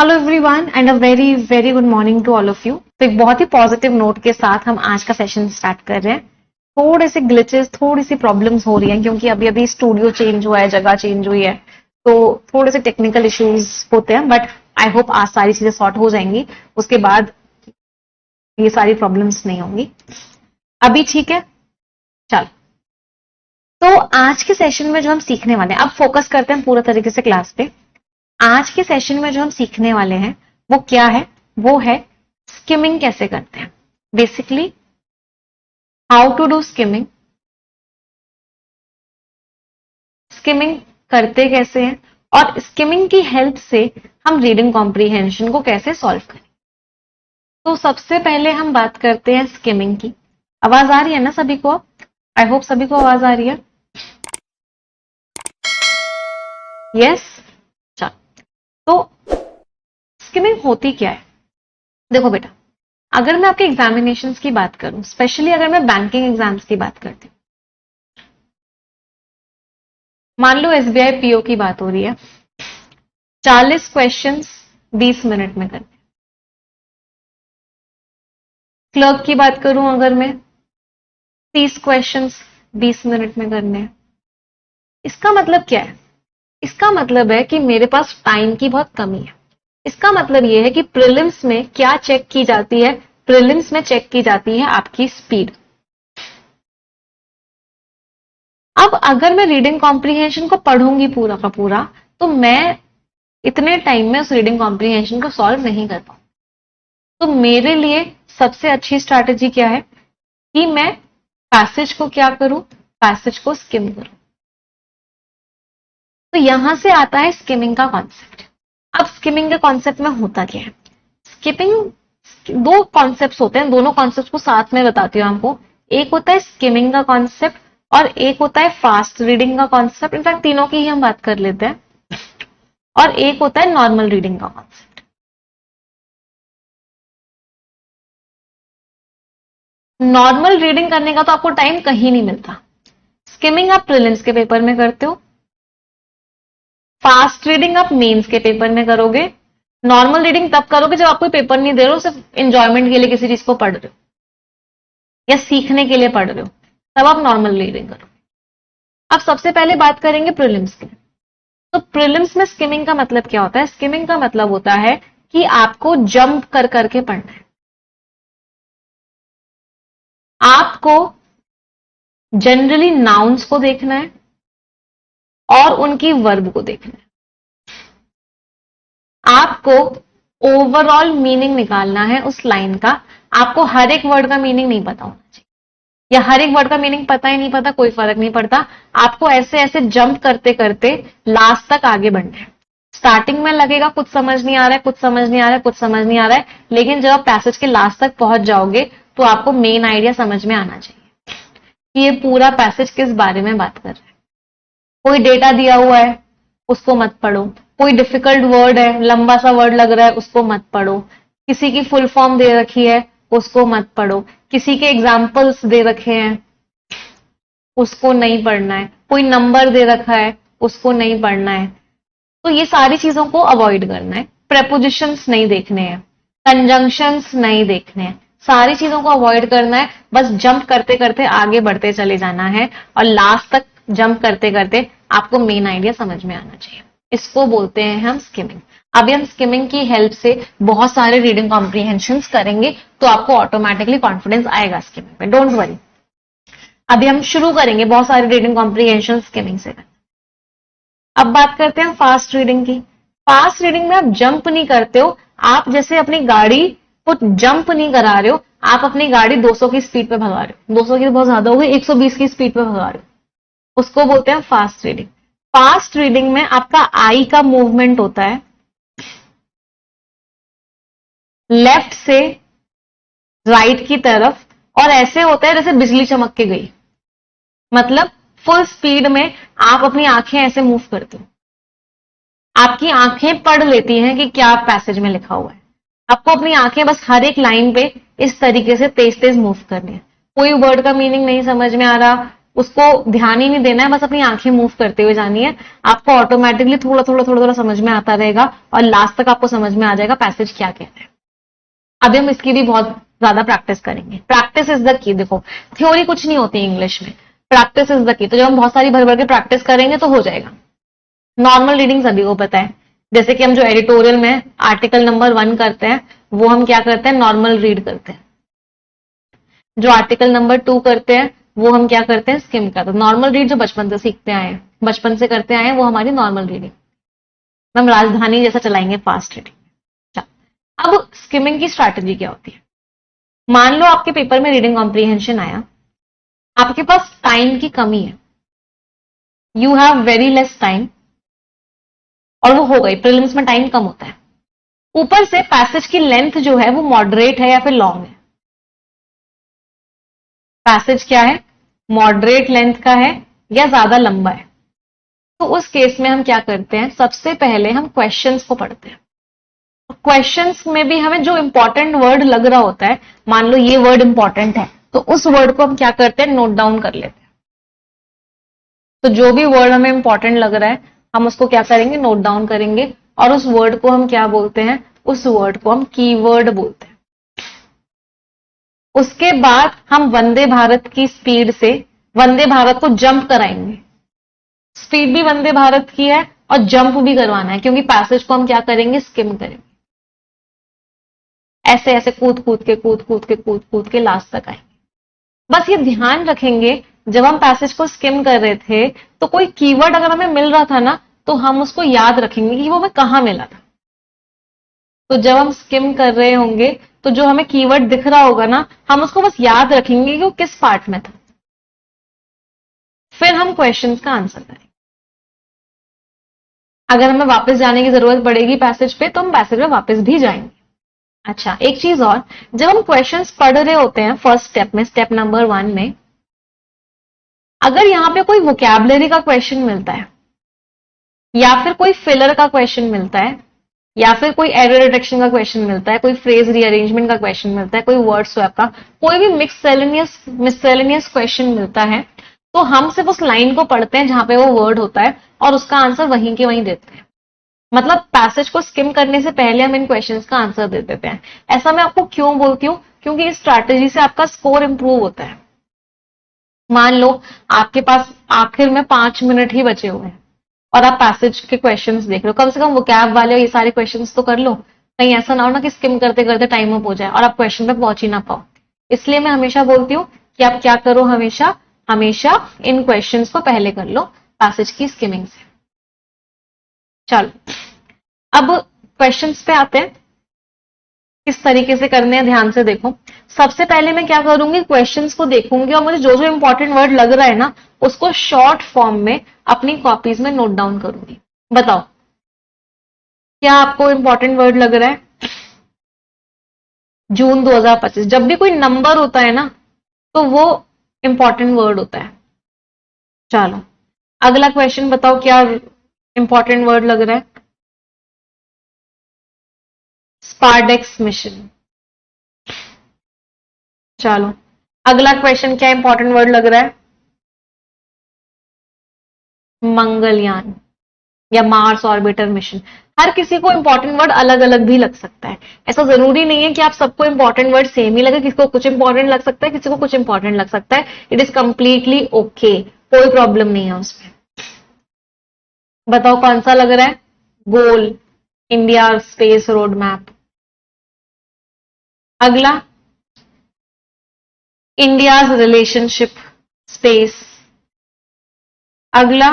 Hello everyone and a very very good morning to all of you. तो एक बहुत ही positive note के साथ हम आज का सेशन स्टार्ट कर रहे हैं। थोड़े से ग्लिचेस, थोड़ी सी प्रॉब्लम्स हो रही हैं क्योंकि अभी अभी स्टूडियो चेंज हुआ है, जगह चेंज हुई है, तो थोड़े से टेक्निकल इश्यूज होते हैं, बट आई होप आज सारी चीजें सॉर्ट हो जाएंगी। उसके बाद ये सारी प्रॉब्लम्स नहीं होंगी। अभी ठीक है, चलो। तो आज के सेशन में जो हम सीखने वाले हैं, अब फोकस करते हैं पूरा तरीके से क्लास पे। आज के सेशन में जो हम सीखने वाले हैं वो क्या है? वो है स्किमिंग कैसे करते हैं। Basically how to do skimming, skimming करते कैसे हैं, और स्किमिंग की हेल्प से हम रीडिंग कॉम्प्रीहेंशन को कैसे सॉल्व करें। तो सबसे पहले हम बात करते हैं स्किमिंग की। आवाज आ रही है ना सभी को? आई होप सभी को आवाज आ रही है। यस, चलो। तो स्किमिंग होती क्या है? देखो बेटा, अगर मैं आपके एग्जामिनेशंस की बात करूं, स्पेशली अगर मैं बैंकिंग एग्जाम्स की बात करती हूं, मान लो एसबीआई पीओ की बात हो रही है, 40 क्वेश्चंस 20 मिनट में करने। क्लर्क की बात करूं अगर मैं, 30 क्वेश्चंस 20 मिनट में करने हैं। इसका मतलब क्या है? इसका मतलब है कि मेरे पास टाइम की बहुत कमी है। इसका मतलब यह है कि प्रीलिम्स में क्या चेक की जाती है? प्रीलिम्स में चेक की जाती है आपकी स्पीड। अब अगर मैं रीडिंग कॉम्प्रीहेंशन को पढ़ूंगी पूरा का पूरा, तो मैं इतने टाइम में उस रीडिंग कॉम्प्रीहेंशन को सॉल्व नहीं कर पाऊं। तो मेरे लिए सबसे अच्छी स्ट्रैटेजी क्या है कि मैं पैसेज को क्या करूं? पैसेज को स्किम करूं। तो यहां से आता है स्किमिंग का कॉन्सेप्ट। अब स्किमिंग के कॉन्सेप्ट में होता क्या है? स्किपिंग, दो कॉन्सेप्ट होते हैं, दोनों कॉन्सेप्ट को साथ में बताती हूं आपको। एक होता है स्किमिंग का कॉन्सेप्ट और एक होता है फास्ट रीडिंग का कॉन्सेप्ट। इनफैक्ट तीनों की ही हम बात कर लेते हैं। और एक होता है नॉर्मल रीडिंग का कॉन्सेप्ट। नॉर्मल रीडिंग करने का तो आपको टाइम कहीं नहीं मिलता। स्किमिंग आप प्रीलिम्स के पेपर में करते हो, फास्ट रीडिंग आप मेंस के पेपर में करोगे, नॉर्मल रीडिंग तब करोगे जब आपको पेपर नहीं दे रहे हो, सिर्फ इंजॉयमेंट के लिए किसी चीज को पढ़ रहे हो या सीखने के लिए पढ़ रहे हो, तब आप नॉर्मल रीडिंग करो। अब सबसे पहले बात करेंगे प्रीलिम्स की। तो प्रीलिम्स में स्किमिंग का मतलब क्या होता है? स्किमिंग का मतलब होता है कि आपको जंप कर करके पढ़ना है। आपको जनरली नाउन्स को देखना है और उनकी वर्ब को देखना है। आपको ओवरऑल मीनिंग निकालना है उस लाइन का। आपको हर एक वर्ड का मीनिंग नहीं पता होना चाहिए, या हर एक वर्ड का मीनिंग पता ही नहीं पता, कोई फर्क नहीं पड़ता। आपको ऐसे ऐसे जंप करते करते लास्ट तक आगे बढ़ना है। स्टार्टिंग में लगेगा कुछ समझ नहीं आ रहा है, कुछ समझ नहीं आ रहा है, कुछ समझ नहीं आ रहा है, लेकिन जब आप पैसेज के लास्ट तक पहुंच जाओगे तो आपको मेन आइडिया समझ में आना चाहिए कि ये पूरा पैसेज किस बारे में बात कर रहा है। कोई डेटा दिया हुआ है, उसको मत पढ़ो। कोई डिफिकल्ट वर्ड है, लंबा सा वर्ड लग रहा है, उसको मत पढ़ो। किसी की फुल फॉर्म दे रखी है, उसको मत पढ़ो। किसी के एग्जाम्पल्स दे रखे हैं, उसको नहीं पढ़ना है। कोई नंबर दे रखा है, उसको नहीं पढ़ना है। तो ये सारी चीजों को अवॉइड करना है। प्रेपोजिशंस नहीं देखने हैं, कंजंक्शंस नहीं देखने हैं, सारी चीजों को अवॉइड करना है। बस जंप करते करते आगे बढ़ते चले जाना है और लास्ट तक जंप करते करते आपको मेन आइडिया समझ में आना चाहिए। इसको बोलते हैं हम स्किमिंग। अभी हम स्किमिंग की हेल्प से बहुत सारे रीडिंग कॉम्प्रीहेंशंस करेंगे, तो आपको ऑटोमेटिकली कॉन्फिडेंस आएगा स्किमिंग में, डोंट वरी। अभी हम शुरू करेंगे बहुत सारे रीडिंग कॉम्प्रीहेंशन स्किमिंग से। अब बात करते हैं फास्ट रीडिंग की। फास्ट रीडिंग में आप जंप नहीं करते हो। आप जैसे अपनी गाड़ी को जंप नहीं करा रहे हो, आप अपनी गाड़ी 200 की स्पीड पे भगा रहे हो। 200 की तो बहुत ज्यादा हो गई, 120 की स्पीड पे भगा रहे हो। उसको बोलते हैं फास्ट रीडिंग। फास्ट रीडिंग में आपका आई का मूवमेंट होता है लेफ्ट से राइट की तरफ, और ऐसे होता है जैसे बिजली चमक के गई। मतलब फुल स्पीड में आप अपनी आंखें ऐसे मूव करते हो। आपकी आंखें पढ़ लेती हैं कि क्या पैसेज में लिखा हुआ है। आपको अपनी आंखें बस हर एक लाइन पे इस तरीके से तेज तेज मूव करनी है। कोई वर्ड का मीनिंग नहीं समझ में आ रहा, उसको ध्यान ही नहीं देना है, बस अपनी आंखें मूव करते हुए जानी है। आपको ऑटोमेटिकली थोड़ा थोड़ा थोड़ा थोड़ा समझ में आता रहेगा और लास्ट तक आपको समझ में आ जाएगा पैसेज क्या कहते हैं। अभी हम इसकी भी बहुत ज्यादा प्रैक्टिस करेंगे। Practice is the key. देखो थ्योरी कुछ नहीं होती इंग्लिश में, प्रैक्टिस इज द की। तो जब हम बहुत सारी भर भर के प्रैक्टिस करेंगे तो हो जाएगा। नॉर्मल रीडिंग सभी को पता है, जैसे कि हम जो एडिटोरियल में आर्टिकल नंबर 1 करते हैं वो हम क्या करते हैं, नॉर्मल रीड करते हैं। जो आर्टिकल नंबर 2 करते हैं वो हम क्या करते हैं, स्किम करते हैं। नॉर्मल रीड जो बचपन से सीखते आए हैं, बचपन से करते आए हैं, वो हमारी नॉर्मल रीडिंग। हम राजधानी जैसा चलाएंगे फास्ट रीडिंग। अब स्किमिंग की स्ट्रैटेजी क्या होती है। मान लो आपके पेपर में रीडिंग कॉम्प्रीहेंशन आया, आपके पास टाइम की कमी है, you have very less time, और वो हो गई। प्रीलिम्स में टाइम कम होता है, ऊपर से पैसेज की लेंथ जो है वो मॉडरेट है या फिर लॉन्ग है। पैसेज क्या है, मॉडरेट लेंथ का है या ज्यादा लंबा है। तो उस केस में हम क्या करते हैं, सबसे पहले हम क्वेश्चंस को पढ़ते हैं। क्वेश्चंस में भी हमें जो इंपॉर्टेंट वर्ड लग रहा होता है, मान लो ये वर्ड इंपॉर्टेंट है, तो उस वर्ड को हम क्या करते हैं, नोट डाउन कर लेते हैं। तो जो भी वर्ड हमें इंपॉर्टेंट लग रहा है हम उसको क्या करेंगे, नोट डाउन करेंगे। और उस वर्ड को हम क्या बोलते हैं, उस वर्ड को हम कीवर्ड बोलते हैं। उसके बाद हम वंदे भारत की स्पीड से वंदे भारत को जंप कराएंगे। स्पीड भी वंदे भारत की है और जंप भी करवाना है, क्योंकि पैसेज को हम क्या करेंगे, स्किम करेंगे। ऐसे ऐसे कूद कूद के कूद कूद के कूद कूद के लास्ट तक आएंगे। बस ये ध्यान रखेंगे, जब हम पैसेज को स्किम कर रहे थे तो कोई कीवर्ड अगर हमें मिल रहा था ना, तो हम उसको याद रखेंगे कि वो हमें कहां मिला था। तो जब हम स्किम कर रहे होंगे तो जो हमें कीवर्ड दिख रहा होगा ना, हम उसको बस याद रखेंगे कि वो किस पार्ट में था। फिर हम क्वेश्चंस का आंसर करेंगे। अगर हमें वापस जाने की जरूरत पड़ेगी पैसेज पे, तो हम पैसेज में वापस भी जाएंगे। अच्छा, एक चीज और, जब हम क्वेश्चंस पढ़ रहे होते हैं फर्स्ट स्टेप में, स्टेप नंबर 1 में, अगर यहां पे कोई वोकैबुलरी का क्वेश्चन मिलता है, या फिर कोई फिलर का क्वेश्चन मिलता है, या फिर कोई एरर डिटेक्शन का क्वेश्चन मिलता है, कोई फ्रेज रीअरेंजमेंट का क्वेश्चन मिलता है, कोई वर्ड स्वैप का, कोई भी मिससेलेनियस क्वेश्चन मिलता है, तो हम सिर्फ उस लाइन को पढ़ते हैं जहां पे वो वर्ड होता है और उसका आंसर वहीं के वहीं देते हैं। मतलब पैसेज को स्किम करने से पहले हम इन क्वेश्चंस का आंसर दे देते हैं। ऐसा मैं आपको क्यों बोलती हूँ, क्योंकि इस स्ट्रैटेजी से आपका स्कोर इंप्रूव होता है। मान लो आपके पास आखिर में 5 मिनट ही बचे हुए हैं और आप पैसेज के क्वेश्चंस देख रहे हो, कम से कम वोकैब वाले ये सारे क्वेश्चंस तो कर लो। कहीं ऐसा ना हो ना कि स्किम करते करते टाइम अप हो जाए और आप क्वेश्चन पे पहुंच ही ना पाओ। इसलिए मैं हमेशा बोलती हूँ कि आप क्या करो, हमेशा हमेशा इन क्वेश्चंस को पहले कर लो पैसेज की स्किमिंग से। चलो अब क्वेश्चंस पे आते हैं, किस तरीके से करने हैं ध्यान से देखो। सबसे पहले मैं क्या करूंगी, क्वेश्चंस को देखूंगी और मुझे जो जो इंपॉर्टेंट वर्ड लग रहा है ना, उसको शॉर्ट फॉर्म में अपनी कॉपीज में नोट डाउन करूंगी। बताओ क्या आपको इंपॉर्टेंट वर्ड लग रहा है। जून 2025, जब भी कोई नंबर होता है ना तो वो इंपॉर्टेंट वर्ड होता है। चलो अगला क्वेश्चन बताओ क्या इंपॉर्टेंट वर्ड लग रहा है। स्पारडेक्स मिशन। चलो अगला क्वेश्चन क्या इंपॉर्टेंट वर्ड लग रहा है, मंगलयान या मार्स ऑर्बिटर मिशन। हर किसी को इंपॉर्टेंट वर्ड अलग अलग भी लग सकता है, ऐसा जरूरी नहीं है कि आप सबको इंपॉर्टेंट वर्ड सेम ही लगे। किसी को कुछ इंपॉर्टेंट लग सकता है, किसी को कुछ इंपॉर्टेंट लग सकता है। इट इज कंप्लीटली ओके, कोई प्रॉब्लम नहीं है उसमें। बताओ कौन सा लग रहा है, goal, India space road map. अगला इंडियाज रिलेशनशिप स्पेस। अगला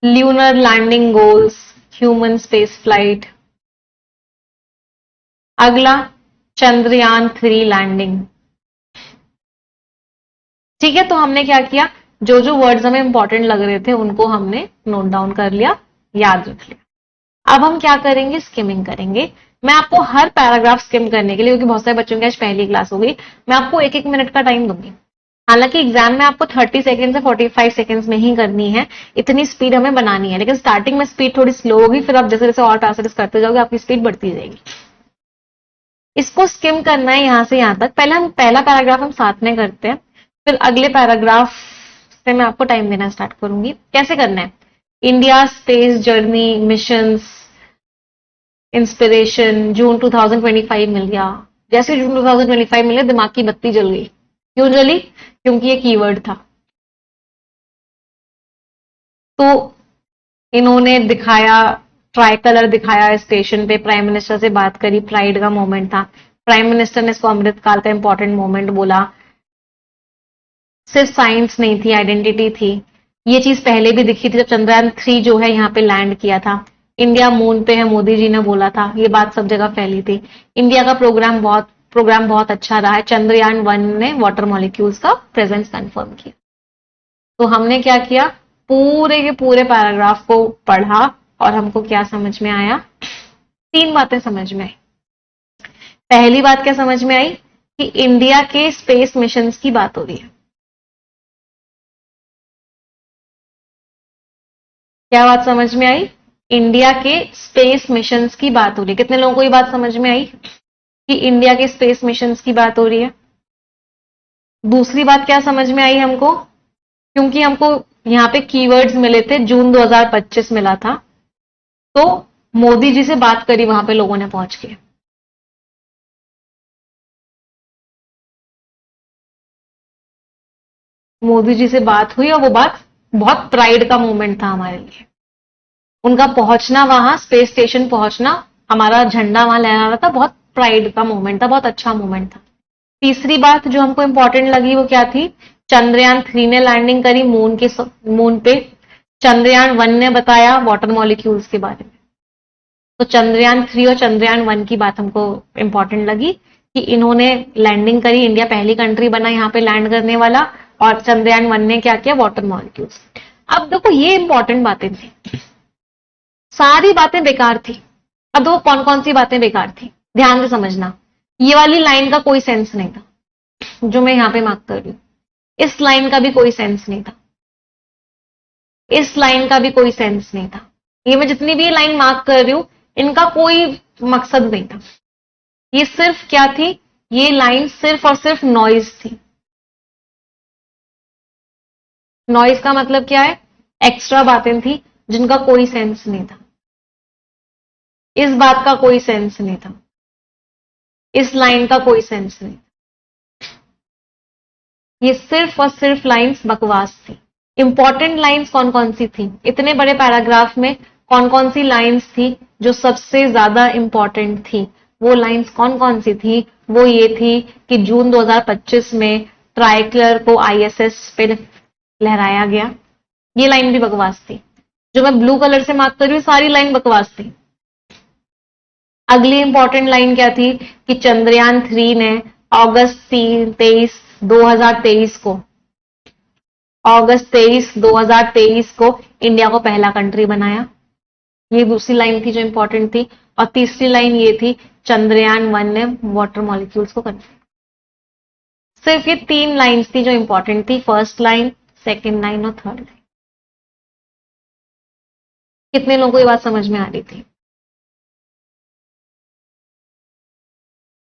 lunar landing goals, human space flight. अगला चंद्रयान 3 लैंडिंग। ठीक है, तो हमने क्या किया, जो जो वर्ड्स हमें इंपॉर्टेंट लग रहे थे उनको हमने नोट डाउन कर लिया, याद रख लिया। अब हम क्या करेंगे, स्किमिंग करेंगे। मैं आपको हर पैराग्राफ स्किम करने के लिए, क्योंकि बहुत सारे बच्चों की आज पहली क्लास हो गई, मैं आपको 1-1 मिनट का टाइम दूंगी। हालांकि एग्जाम में आपको 30 सेकंड से 45 सेकंड्स में ही करनी है, इतनी स्पीड हमें बनानी है। लेकिन स्टार्टिंग में स्पीड थोड़ी स्लो होगी, फिर आप जैसे जैसे और पैसेज करते जाओगे आपकी स्पीड बढ़ती जाएगी। इसको स्किम करना है यहां से यहां तक। पहले हम पहला पैराग्राफ हम साथ में करते हैं, फिर अगले पैराग्राफ से मैं आपको टाइम देना स्टार्ट करूंगी। कैसे करना है? India space journey missions inspiration June 2025 मिल गया। जैसे जून 2025 मिले दिमाग की बत्ती जल गई। क्यों जली? क्योंकि ये कीवर्ड था। तो इन्होंने दिखाया, ट्राई कलर दिखाया स्टेशन पे, प्राइम मिनिस्टर से बात करी, प्राइड का मोमेंट था। प्राइम मिनिस्टर ने इसको अमृतकाल का इंपॉर्टेंट मोमेंट बोला। सिर्फ साइंस नहीं थी, आइडेंटिटी थी। ये चीज पहले भी दिखी थी जब चंद्रयान 3 जो है यहाँ पे लैंड किया था। इंडिया मून पे है, मोदी जी ने बोला था, ये बात सब जगह फैली थी। इंडिया का प्रोग्राम बहुत अच्छा रहा है। चंद्रयान 1 ने वाटर मॉलिक्यूल्स का प्रेजेंस कंफर्म किया। तो हमने क्या किया, पूरे के पूरे पैराग्राफ को पढ़ा और हमको क्या समझ में आया? 3 बातें समझ में आई। पहली बात क्या समझ में आई कि इंडिया के स्पेस मिशंस की बात हो रही है। क्या बात समझ में आई? इंडिया के स्पेस मिशंस की बात हो रही है। कितने लोगों को ये बात समझ में आई कि इंडिया के स्पेस मिशंस की बात हो रही है? दूसरी बात क्या समझ में आई हमको? क्योंकि हमको यहाँ पे कीवर्ड्स मिले थे, जून 2025 मिला था, तो मोदी जी से बात करी वहां पे लोगों ने पहुंच के। मोदी जी से बात हुई और वो बात बहुत प्राइड का मोमेंट था हमारे लिए। उनका पहुंचना, वहां स्पेस स्टेशन पहुंचना, हमारा झंडा वहां लहरा रहा था, बहुत प्राइड का मोमेंट था, बहुत अच्छा मोमेंट था। तीसरी बात जो हमको इंपॉर्टेंट लगी वो क्या थी? चंद्रयान 3 ने लैंडिंग करी मून पे। चंद्रयान 1 ने बताया वाटर मॉलिक्यूल्स के बारे में। तो चंद्रयान 3 और चंद्रयान 1 की बात हमको इंपॉर्टेंट लगी कि इन्होंने लैंडिंग करी, इंडिया पहली कंट्री बना यहाँ पे लैंड करने वाला, और चंद्रयान 1 ने क्या किया? Water molecules. अब देखो ये इंपॉर्टेंट बातें थी, सारी बातें बेकार थी। अब देखो कौन कौन सी बातें बेकार थी, ध्यान से समझना। ये वाली लाइन का कोई सेंस नहीं था जो मैं यहां पे मार्क कर रही हूं। इस लाइन का भी कोई सेंस नहीं था। इस लाइन का भी कोई सेंस नहीं था। ये मैं जितनी भी लाइन मार्क कर रही हूं, इनका कोई मकसद नहीं था। ये सिर्फ क्या थी? ये लाइन सिर्फ और सिर्फ नॉइज थी। नॉइज का मतलब क्या है? एक्स्ट्रा बातें थी जिनका कोई सेंस नहीं था। इस बात का कोई सेंस नहीं था। इस लाइन का कोई सेंस नहीं। ये सिर्फ और सिर्फ लाइंस बकवास थी। इंपॉर्टेंट लाइंस कौन कौन सी थी? इतने बड़े पैराग्राफ में कौन कौन सी लाइंस थी जो सबसे ज्यादा इंपॉर्टेंट थी? वो लाइंस कौन कौन सी थी? वो ये थी कि जून 2025 में ट्राइकलर को आईएसएस पे लहराया गया। ये लाइन भी बकवास थी। जो मैं ब्लू कलर से मार्क कर रही हूँ सारी लाइन बकवास थी। अगली इंपॉर्टेंट लाइन क्या थी कि चंद्रयान 3 ने अगस्त 23 2023 को, अगस्त 23 2023 को इंडिया को पहला कंट्री बनाया। ये दूसरी लाइन थी जो इंपॉर्टेंट थी। और तीसरी लाइन ये थी, चंद्रयान 1 ने वाटर मॉलिक्यूल्स को कंफर्म। सिर्फ ये 3 लाइंस थी जो इंपॉर्टेंट थी, फर्स्ट लाइन, सेकेंड लाइन और थर्ड लाइन। कितने लोगों को ये बात समझ में आ रही थी?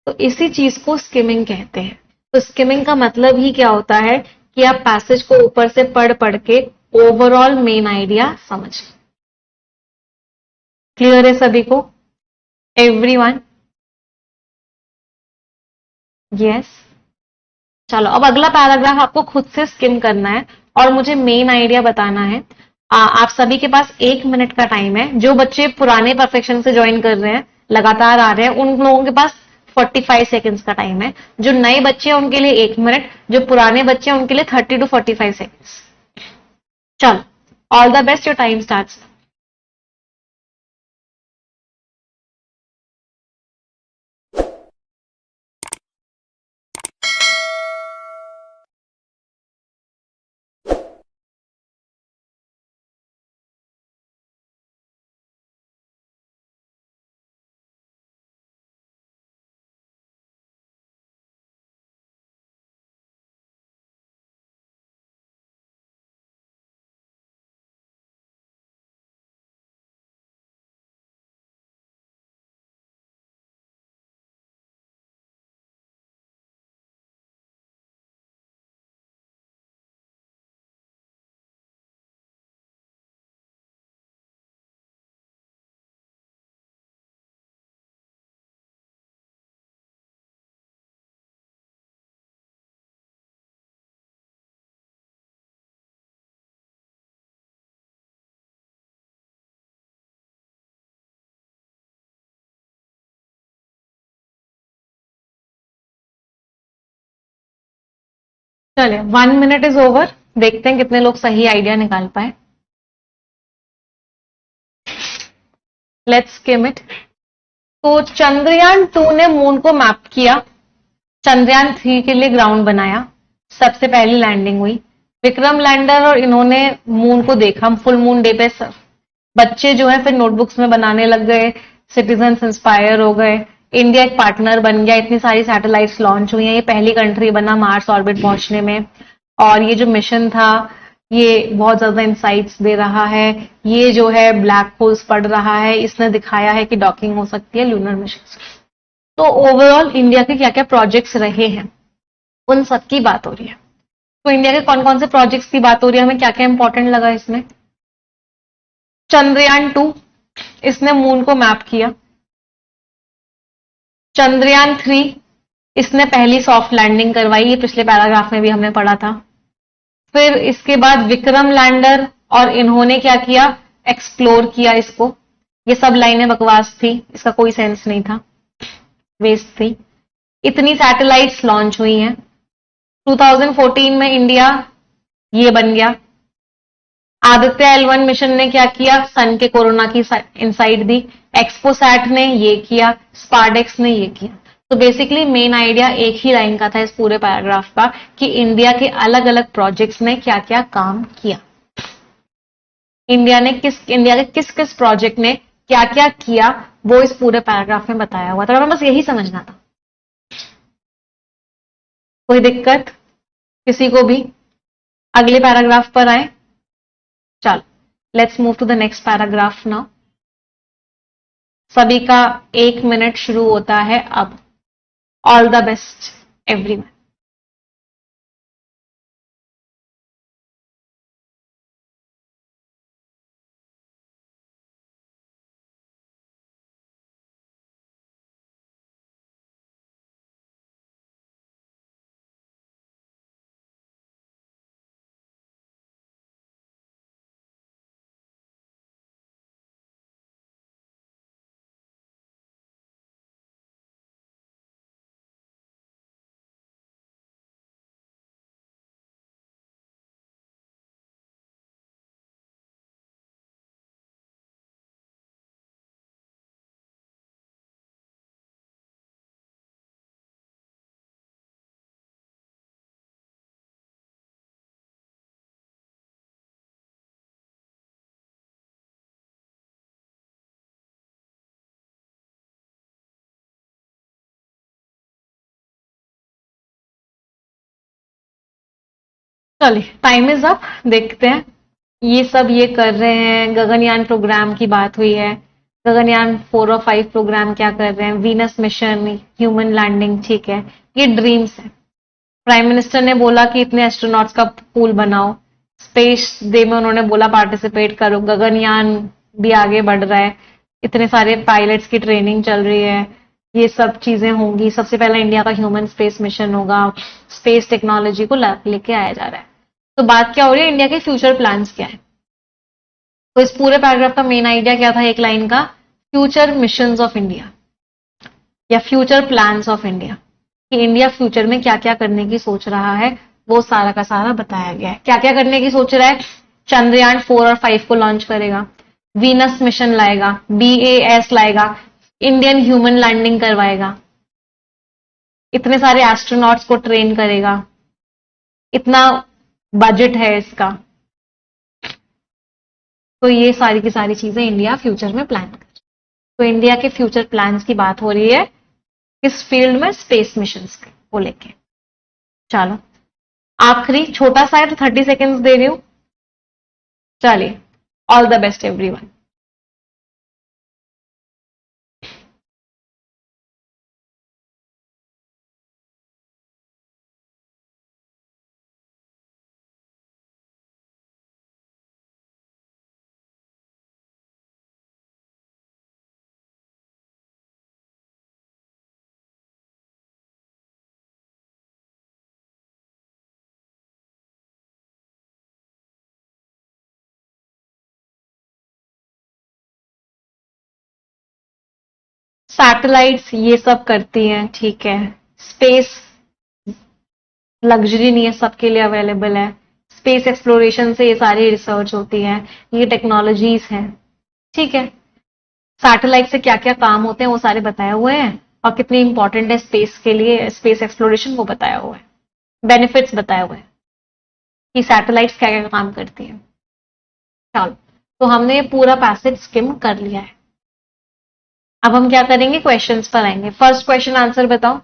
तो इसी चीज को स्किमिंग कहते हैं। तो स्किमिंग का मतलब ही क्या होता है कि आप पैसेज को ऊपर से पढ़ पढ़ के ओवरऑल मेन आइडिया समझ। क्लियर है सभी को? एवरीवन? यस। चलो अब अगला पैराग्राफ आपको खुद से स्किम करना है और मुझे मेन आइडिया बताना है। आप सभी के पास 1 मिनट का टाइम है। जो बच्चे पुराने परफेक्शन से ज्वाइन कर रहे हैं, लगातार आ रहे हैं, उन लोगों के पास 45 सेकेंड्स का टाइम है। जो नए बच्चे हैं उनके लिए 1 मिनट, जो पुराने बच्चे हैं उनके लिए 30 to 45 सेकेंड्स। चलो, all the best, your time start. चलिए 1 मिनट इज ओवर, देखते हैं कितने लोग सही आइडिया निकाल पाए। Let's scheme it. तो चंद्रयान 2 ने मून को मैप किया, चंद्रयान 3 के लिए ग्राउंड बनाया, सबसे पहली लैंडिंग हुई। विक्रम लैंडर और इन्होंने मून को देखा फुल मून डे पे। बच्चे जो है फिर नोटबुक्स में बनाने लग गए, सिटीजन्स इंस्पायर हो गए, इंडिया एक पार्टनर बन गया, इतनी सारी सैटेलाइट्स लॉन्च हुई हैं, ये पहली कंट्री बना मार्स ऑर्बिट पहुंचने में। और ये जो मिशन था ये बहुत ज्यादा इंसाइट्स दे रहा है, ये जो है ब्लैक होल्स पढ़ रहा है, इसने दिखाया है कि डॉकिंग हो सकती है लूनर मिशन से। तो ओवरऑल इंडिया के क्या क्या प्रोजेक्ट्स रहे हैं उन सब की बात हो रही है। तो इंडिया के कौन कौन से प्रोजेक्ट्स की बात हो रही है, हमें क्या क्या इंपॉर्टेंट लगा इसमें। चंद्रयान 2 इसने मून को मैप किया। चंद्रयान 3 इसने पहली सॉफ्ट लैंडिंग करवाई, ये पिछले पैराग्राफ में भी हमने पढ़ा था। फिर इसके बाद विक्रम लैंडर और इन्होंने क्या किया, एक्सप्लोर किया इसको। ये सब लाइनें बकवास थी, इसका कोई सेंस नहीं था, वेस्ट थी। इतनी सैटेलाइट्स लॉन्च हुई हैं। 2014 में इंडिया ये बन गया। आदित्य L1 मिशन ने क्या किया, सन के कोरोना की इनसाइट दी। एक्सपोसैट ने ये किया, स्पारडेक्स ने ये किया। तो बेसिकली मेन आइडिया एक ही लाइन का था इस पूरे पैराग्राफ का कि इंडिया के अलग अलग प्रोजेक्ट्स ने क्या क्या काम किया, इंडिया के किस किस प्रोजेक्ट ने क्या क्या किया, वो इस पूरे पैराग्राफ में बताया हुआ था। हमें बस यही समझना था। कोई दिक्कत किसी को भी? अगले पैराग्राफ पर आए। चलो let's move to the next paragraph now. सभी का 1 मिनट शुरू होता है अब। All the best everyone. चलिए टाइम इज अप, देखते हैं। ये सब ये कर रहे हैं, गगनयान प्रोग्राम की बात हुई है। गगनयान 4 और 5 प्रोग्राम क्या कर रहे हैं, वीनस मिशन, ह्यूमन लैंडिंग, ठीक है, ये ड्रीम्स है। प्राइम मिनिस्टर ने बोला कि इतने एस्ट्रोनॉट्स का पूल बनाओ, स्पेस डे में उन्होंने बोला पार्टिसिपेट करो, गगनयान भी आगे बढ़ रहा है, इतने सारे पायलट्स की ट्रेनिंग चल रही है, ये सब चीजें होंगी। सबसे पहला इंडिया का ह्यूमन स्पेस मिशन होगा, स्पेस टेक्नोलॉजी को लेके आया जा रहा है। तो बात क्या हो रही है, इंडिया के फ्यूचर प्लान्स क्या है। तो इस पूरे पैराग्राफ का मेन आइडिया क्या था, एक लाइन का, फ्यूचर मिशंस ऑफ इंडिया या फ्यूचर प्लान्स ऑफ इंडिया, कि इंडिया फ्यूचर में क्या क्या करने की सोच रहा है, वो सारा का सारा बताया गया है। क्या क्या करने की सोच रहा है, चंद्रयान 4 और 5 को लॉन्च करेगा, वीनस मिशन लाएगा, BAS लाएगा, इंडियन ह्यूमन लैंडिंग करवाएगा, इतने सारे एस्ट्रोनॉट्स को ट्रेन करेगा, इतना बजट है इसका। तो ये सारी की सारी चीजें इंडिया फ्यूचर में प्लान कर। तो इंडिया के फ्यूचर प्लान्स की बात हो रही है इस फील्ड में, स्पेस मिशंस को लेके। चलो आखिरी छोटा सा है तो 30 सेकेंड्स दे रही हूं। चलिए, all the best everyone. Satellites ये सब करती हैं, ठीक है, स्पेस लग्जरी नहीं है, सबके लिए अवेलेबल है। स्पेस एक्सप्लोरेशन से ये सारी रिसर्च होती है, ये टेक्नोलॉजीज हैं, ठीक है। सैटेलाइट से क्या क्या काम होते हैं वो सारे बताए हुए हैं, और कितनी इंपॉर्टेंट है स्पेस के लिए, स्पेस एक्सप्लोरेशन वो बताया हुआ है, बेनिफिट्स बताए हुए हैं कि सैटेलाइट्स क्या क्या काम करती है। चलो, तो हमने ये पूरा पैसेज स्किम कर लिया है। अब हम क्या करेंगे, क्वेश्चंस पर आएंगे। फर्स्ट क्वेश्चन आंसर बताओ,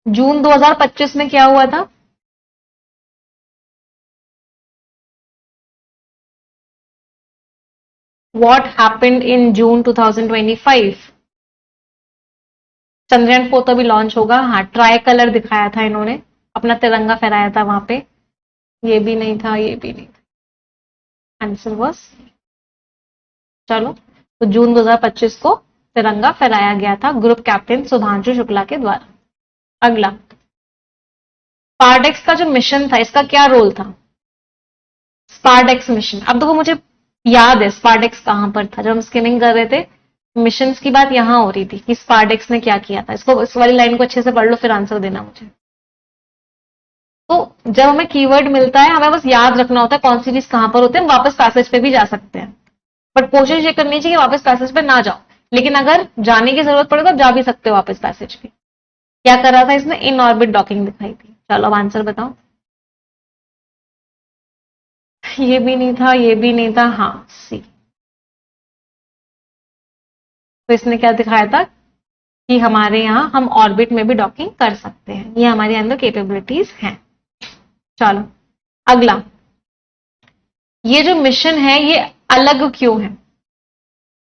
जून 2025 में क्या हुआ था? What happened in June 2025? Chandrayaan 4 तो अभी लॉन्च होगा। हाँ, ट्राई कलर दिखाया था इन्होंने, अपना तिरंगा फहराया था वहां पे। ये भी नहीं था, ये भी नहीं था, आंसर वॉज, चलो, तो जून 2025 को तिरंगा फहराया गया था ग्रुप कैप्टन सुधांशु शुक्ला के द्वारा। अगला, स्पारडेक्स का जो मिशन था, इसका क्या रोल था? स्पारडेक्स मिशन, अब देखो मुझे याद है स्पारडेक्स कहां पर था। जब हम स्किमिंग कर रहे थे, मिशंस की बात यहां हो रही थी कि स्पारडेक्स ने क्या किया था। इसको, इस वाली लाइन को अच्छे से पढ़ लो, फिर आंसर देना मुझे। तो जब हमें कीवर्ड मिलता है, हमें बस याद रखना होता है कौन सी चीज कहां पर होते हैं। वापस पैसेज पे भी जा सकते हैं, बट कोशिश ये करनी चाहिए कि वापस पैसेज पे ना जाओ, लेकिन अगर जाने की जरूरत पड़े तो आप जा भी सकते हो वापस पैसेज पे। क्या कर रहा था इसने? इन ऑर्बिट डॉकिंग दिखाई थी। चलो अब आंसर बताओ। ये भी नहीं था, ये भी नहीं था, हाँ सी। तो इसने क्या दिखाया था कि हमारे यहां हम ऑर्बिट में भी डॉकिंग कर सकते हैं, ये हमारे अंदर कैपेबिलिटीज हैं। चलो अगला, ये जो मिशन है ये अलग क्यों है?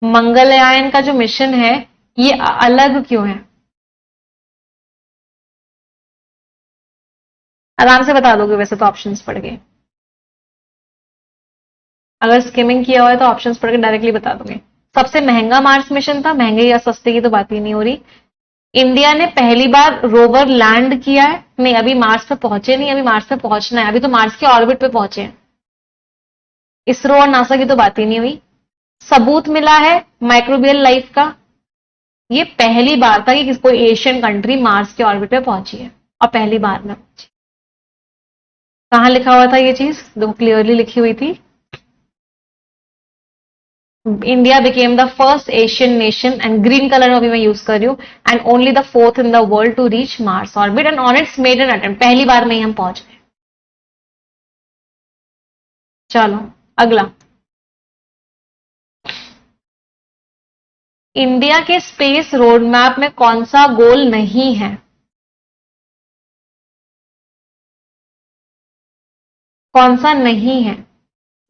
मंगलयान का जो मिशन है ये अलग क्यों है? आराम से बता दोगे वैसे तो, ऑप्शंस पढ़ के। अगर स्किमिंग किया हुआ है तो ऑप्शंस पढ़ के डायरेक्टली बता दोगे। सबसे महंगा मार्स मिशन था, महंगे या सस्ते की तो बात ही नहीं हो रही। इंडिया ने पहली बार रोवर लैंड किया है, नहीं अभी मार्स पे पहुंचे नहीं, अभी मार्स पे पहुंचना है, अभी तो मार्स के ऑर्बिट पे पहुंचे हैं। इसरो और नासा की तो बात ही नहीं हुई। सबूत मिला है माइक्रोबियल लाइफ का, ये पहली बार था कि कोई एशियन कंट्री मार्स के ऑर्बिट पे पहुंची है, और पहली बार में पहुंची। कहां लिखा हुआ था ये चीज? देखो क्लियरली लिखी हुई थी, India became the first Asian nation, and green color में भी मैं यूज कर रही हूँ, and only the fourth in the world to reach Mars orbit and on its maiden attempt, पहली बार में ही हम पहुंच गए। चलो अगला, इंडिया के स्पेस रोड मैप में कौन सा गोल नहीं है? कौन सा नहीं है?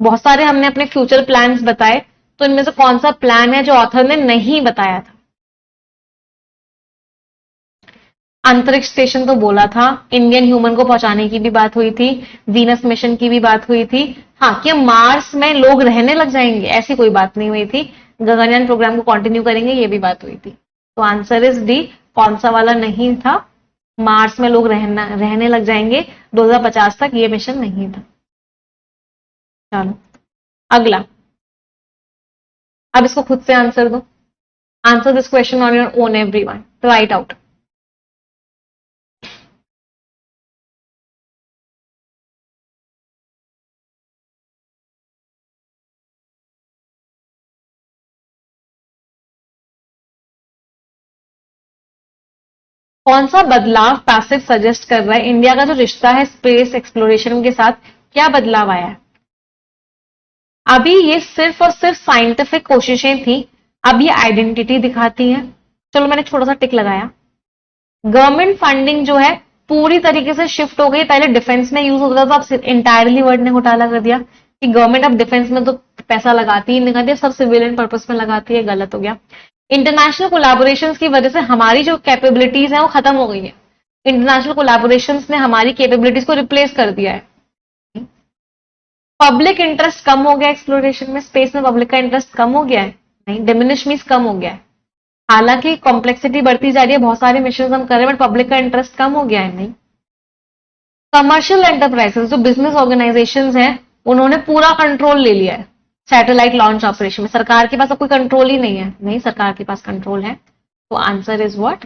बहुत सारे हमने अपने फ्यूचर प्लान्स बताए, तो इनमें से कौन सा प्लान है जो ऑथर ने नहीं बताया था? अंतरिक्ष स्टेशन तो बोला था, इंडियन ह्यूमन को पहुंचाने की भी बात हुई थी, वीनस मिशन की भी बात हुई थी। हाँ, कि मार्स में लोग रहने लग जाएंगे ऐसी कोई बात नहीं हुई थी। गगनयान प्रोग्राम को कंटिन्यू करेंगे ये भी बात हुई थी। तो आंसर इज डी, कौन सा वाला नहीं था? मार्स में लोग रहने लग जाएंगे 2050 तक, ये मिशन नहीं था। चलो अगला, अब इसको खुद से आंसर दो। Answer this question on your own everyone, right out. कौन सा बदलाव पैसिव सजेस्ट कर रहा है? इंडिया का जो रिश्ता है स्पेस एक्सप्लोरेशन के साथ, क्या बदलाव आया है? अभी ये सिर्फ और सिर्फ साइंटिफिक कोशिशें थी, अब ये आइडेंटिटी दिखाती हैं। चलो मैंने छोटा सा टिक लगाया। गवर्नमेंट फंडिंग जो है पूरी तरीके से शिफ्ट हो गई। पहले डिफेंस में यूज होता था, अब इंटायरली वर्ड ने घोटाला कर दिया कि गवर्नमेंट अब डिफेंस में तो पैसा लगाती ही नहीं, करती, सब सिविलियन पर्पस में लगाती है। गलत हो गया। इंटरनेशनल कोलैबोरेशंस की वजह से हमारी जो कैपेबिलिटीज है वो खत्म हो गई है। इंटरनेशनल कोलैबोरेशंस ने हमारी कैपेबिलिटीज को रिप्लेस कर दिया है। पब्लिक इंटरेस्ट कम हो गया एक्सप्लोरेशन में, स्पेस में पब्लिक का इंटरेस्ट कम हो गया है? नहीं, डिमिनिश मींस कम हो गया है। हालांकि कॉम्प्लेक्सिटी बढ़ती जा रही है, बहुत सारे मिशन हम कर रहे हैं, बट पब्लिक का इंटरेस्ट कम हो गया है? नहीं। कमर्शियल एंटरप्राइजेस जो बिजनेस ऑर्गेनाइजेशंस हैं, उन्होंने पूरा कंट्रोल ले लिया है सैटेलाइट लॉन्च ऑपरेशन में। सरकार के पास अब कोई कंट्रोल ही नहीं है। नहीं, सरकार के पास कंट्रोल है। तो आंसर इज व्हाट?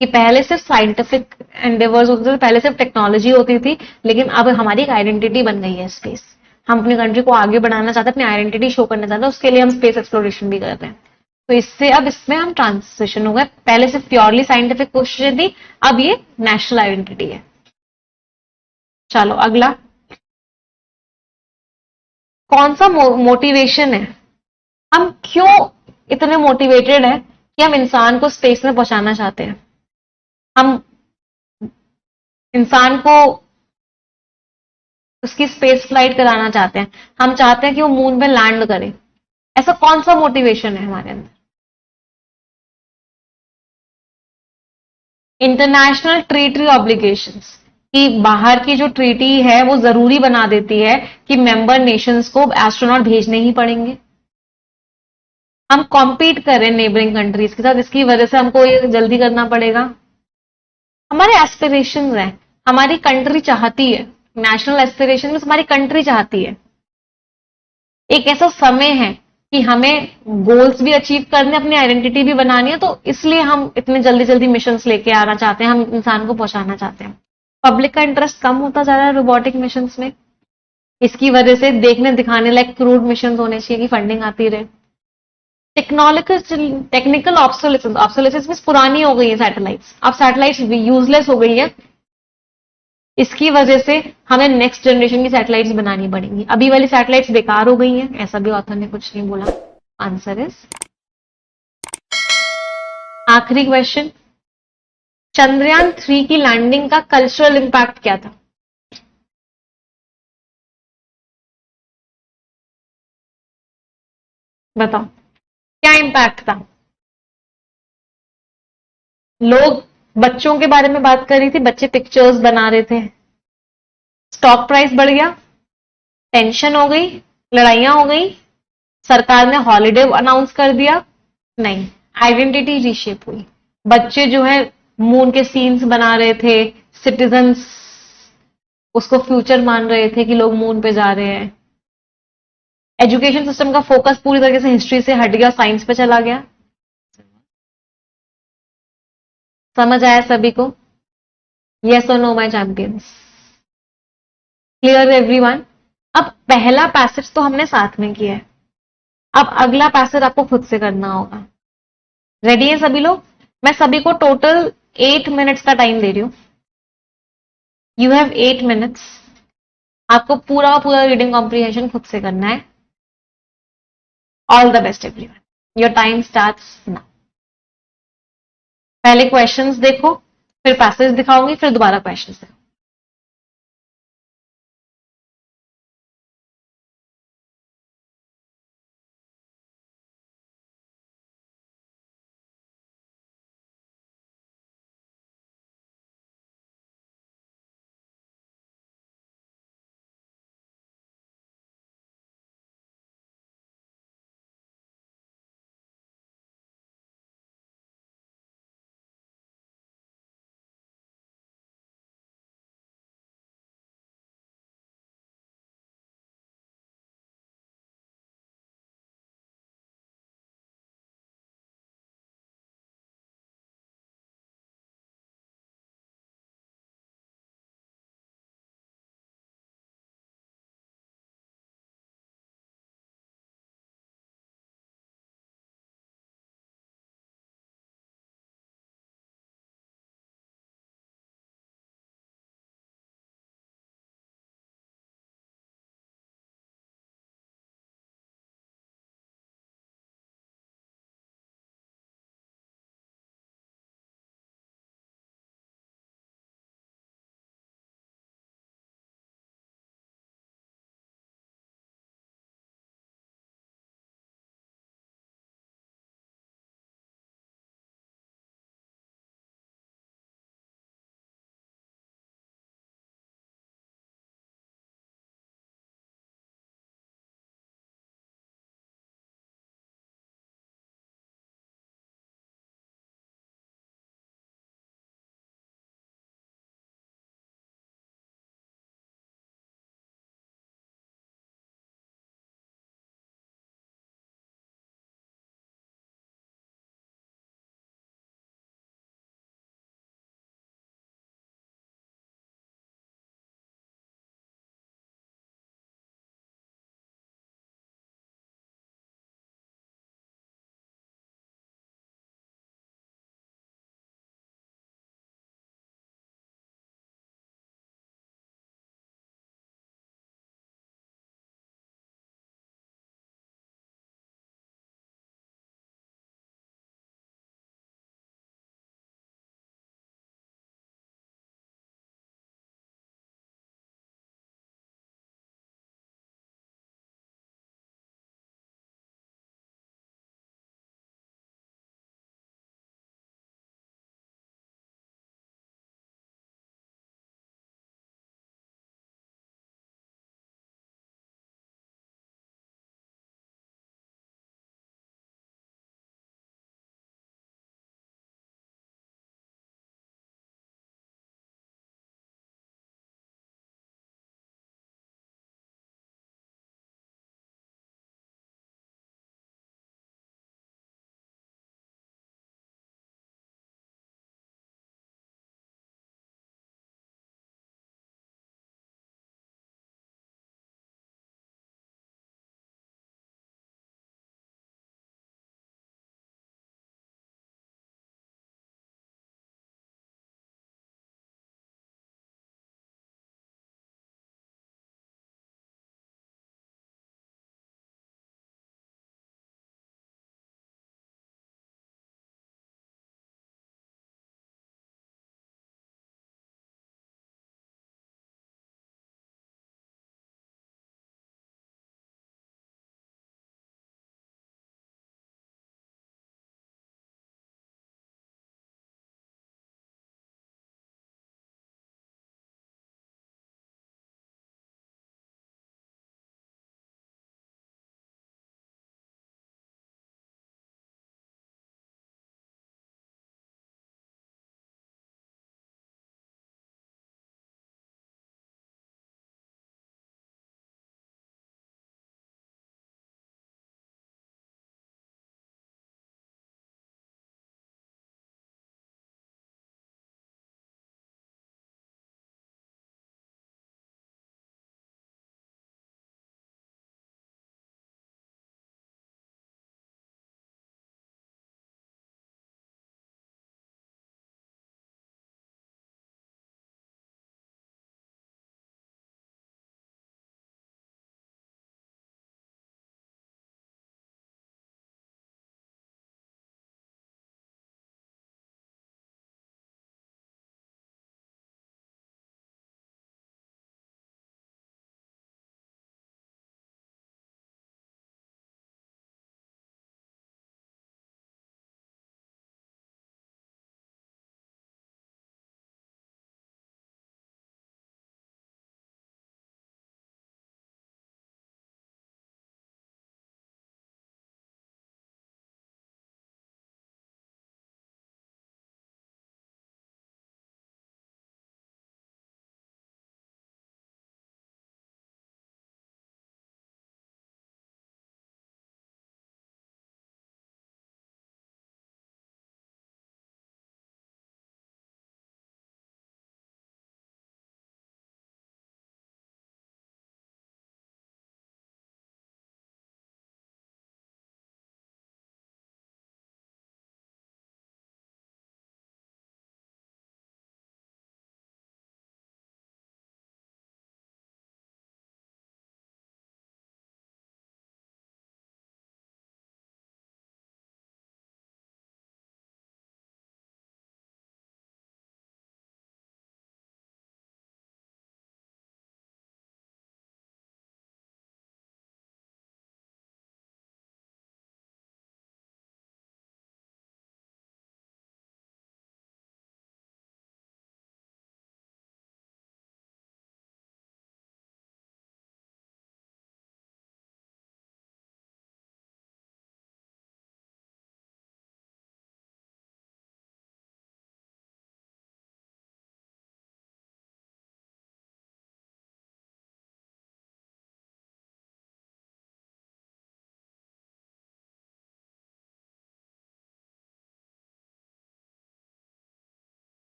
ए। कि पहले सिर्फ साइंटिफिक एंडेवर्स होते थे, पहले सिर्फ टेक्नोलॉजी होती थी, लेकिन अब हमारी एक आइडेंटिटी बन गई है स्पेस। हम अपनी कंट्री को आगे बढ़ाना चाहते हैं, अपनी आइडेंटिटी शो करना चाहते हैं, उसके लिए हम स्पेस एक्सप्लोरेशन भी करते हैं। तो इससे अब इसमें हम ट्रांसिशन हो गए, पहले सिर्फ प्योरली साइंटिफिक कोशिशें थी, अब ये नेशनल आइडेंटिटी है। चलो अगला, कौन सा मोटिवेशन है, हम क्यों इतने मोटिवेटेड है कि हम इंसान को स्पेस में पहुंचाना चाहते हैं, हम इंसान को उसकी स्पेस फ्लाइट कराना चाहते हैं, हम चाहते हैं कि वो मून पे लैंड करे। ऐसा कौन सा मोटिवेशन है हमारे अंदर? इंटरनेशनल ट्रीटी ऑब्लिगेशंस, कि बाहर की जो ट्रीटी है वो जरूरी बना देती है कि मेंबर नेशंस को एस्ट्रोनॉट भेजने ही पड़ेंगे। हम कॉम्पीट कर रहे हैं नेबरिंग कंट्रीज के साथ, इसकी वजह से हमको ये जल्दी करना पड़ेगा। हमारे एस्पिरेशंस हैं, हमारी कंट्री चाहती है, नेशनल एस्पिरेशन में हमारी कंट्री चाहती है। एक ऐसा समय है कि हमें गोल्स भी अचीव करने, अपनी आइडेंटिटी भी बनानी है, तो इसलिए हम इतने जल्दी जल्दी मिशंस लेके आना चाहते हैं, हम इंसान को पहुंचाना चाहते हैं। पब्लिक का इंटरेस्ट कम होता जा रहा है रोबोटिक मिशंस में, इसकी वजह से देखने दिखाने लायक क्रूड मिशंस होने चाहिए कि फंडिंग आती रहे। टेक्निकल ऑब्सोलेसेंस में पुरानी हो गई है सैटेलाइट्स, अब सैटेलाइट्स यूजलेस हो गई है, इसकी वजह से हमें नेक्स्ट जनरेशन की सैटेलाइट्स बनानी पड़ेंगी। अभी वाली सैटेलाइट्स बेकार हो गई हैं, ऐसा भी ऑथर ने कुछ नहीं बोला। आंसर इज, आखिरी क्वेश्चन, चंद्रयान 3 की लैंडिंग का कल्चरल इंपैक्ट क्या था? बताओ क्या इंपैक्ट था? लोग बच्चों के बारे में बात कर रही थी, बच्चे पिक्चर्स बना रहे थे, स्टॉक प्राइस बढ़ गया, टेंशन हो गई, लड़ाइयां हो गई, सरकार ने हॉलिडे अनाउंस कर दिया, नहीं, आइडेंटिटी रीशेप हुई। बच्चे जो है मून के सीन्स बना रहे थे, सिटीजन्स उसको फ्यूचर मान रहे थे कि लोग मून पे जा रहे हैं। एजुकेशन सिस्टम का फोकस पूरी तरीके से हिस्ट्री से हट गया, साइंस पे चला गया। समझ आया सभी को? यस और no my champions? Clear everyone? अब पहला पैसेज तो हमने साथ में किया है, अब अगला पैसेज आपको खुद से करना होगा। रेडी है सभी लोग? मैं सभी को टोटल 8 मिनट्स का टाइम दे रही हूं। यू हैव 8 मिनट्स, आपको पूरा पूरा रीडिंग कॉम्प्रिहेंशन खुद से करना है। All the best everyone, your time starts now. पहले क्वेश्चंस देखो, फिर पैसेज दिखाऊंगी, फिर दोबारा क्वेश्चंस देखो।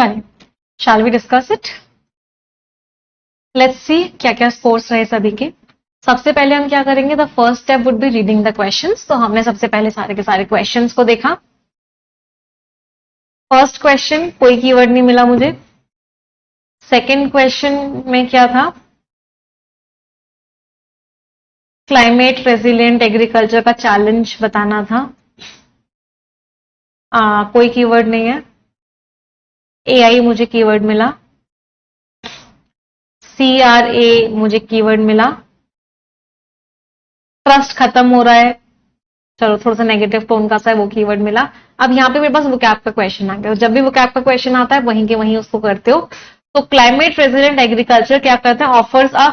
चलिए, shall we discuss it. Let's see क्या क्या स्कोर्स रहे सभी के। सबसे पहले हम क्या करेंगे, the first step would be reading the questions. तो हमने सबसे पहले सारे के सारे क्वेश्चंस को देखा। फर्स्ट क्वेश्चन, कोई कीवर्ड नहीं मिला मुझे। सेकंड क्वेश्चन में क्या था, क्लाइमेट रेजिलिएंट एग्रीकल्चर का चैलेंज बताना था। कोई कीवर्ड नहीं है। एआई मुझे कीवर्ड मिला, CRA मुझे कीवर्ड मिला। ट्रस्ट खत्म हो रहा है, चलो थोड़ा सा नेगेटिव टोन का सा है, वो कीवर्ड मिला। अब यहाँ पे मेरे पास वोकैब का क्वेश्चन आ गया। जब भी वोकैब का क्वेश्चन आता है वहीं के वहीं उसको करते हो। तो क्लाइमेट रेजिलिएंट एग्रीकल्चर क्या करते हैं, offers a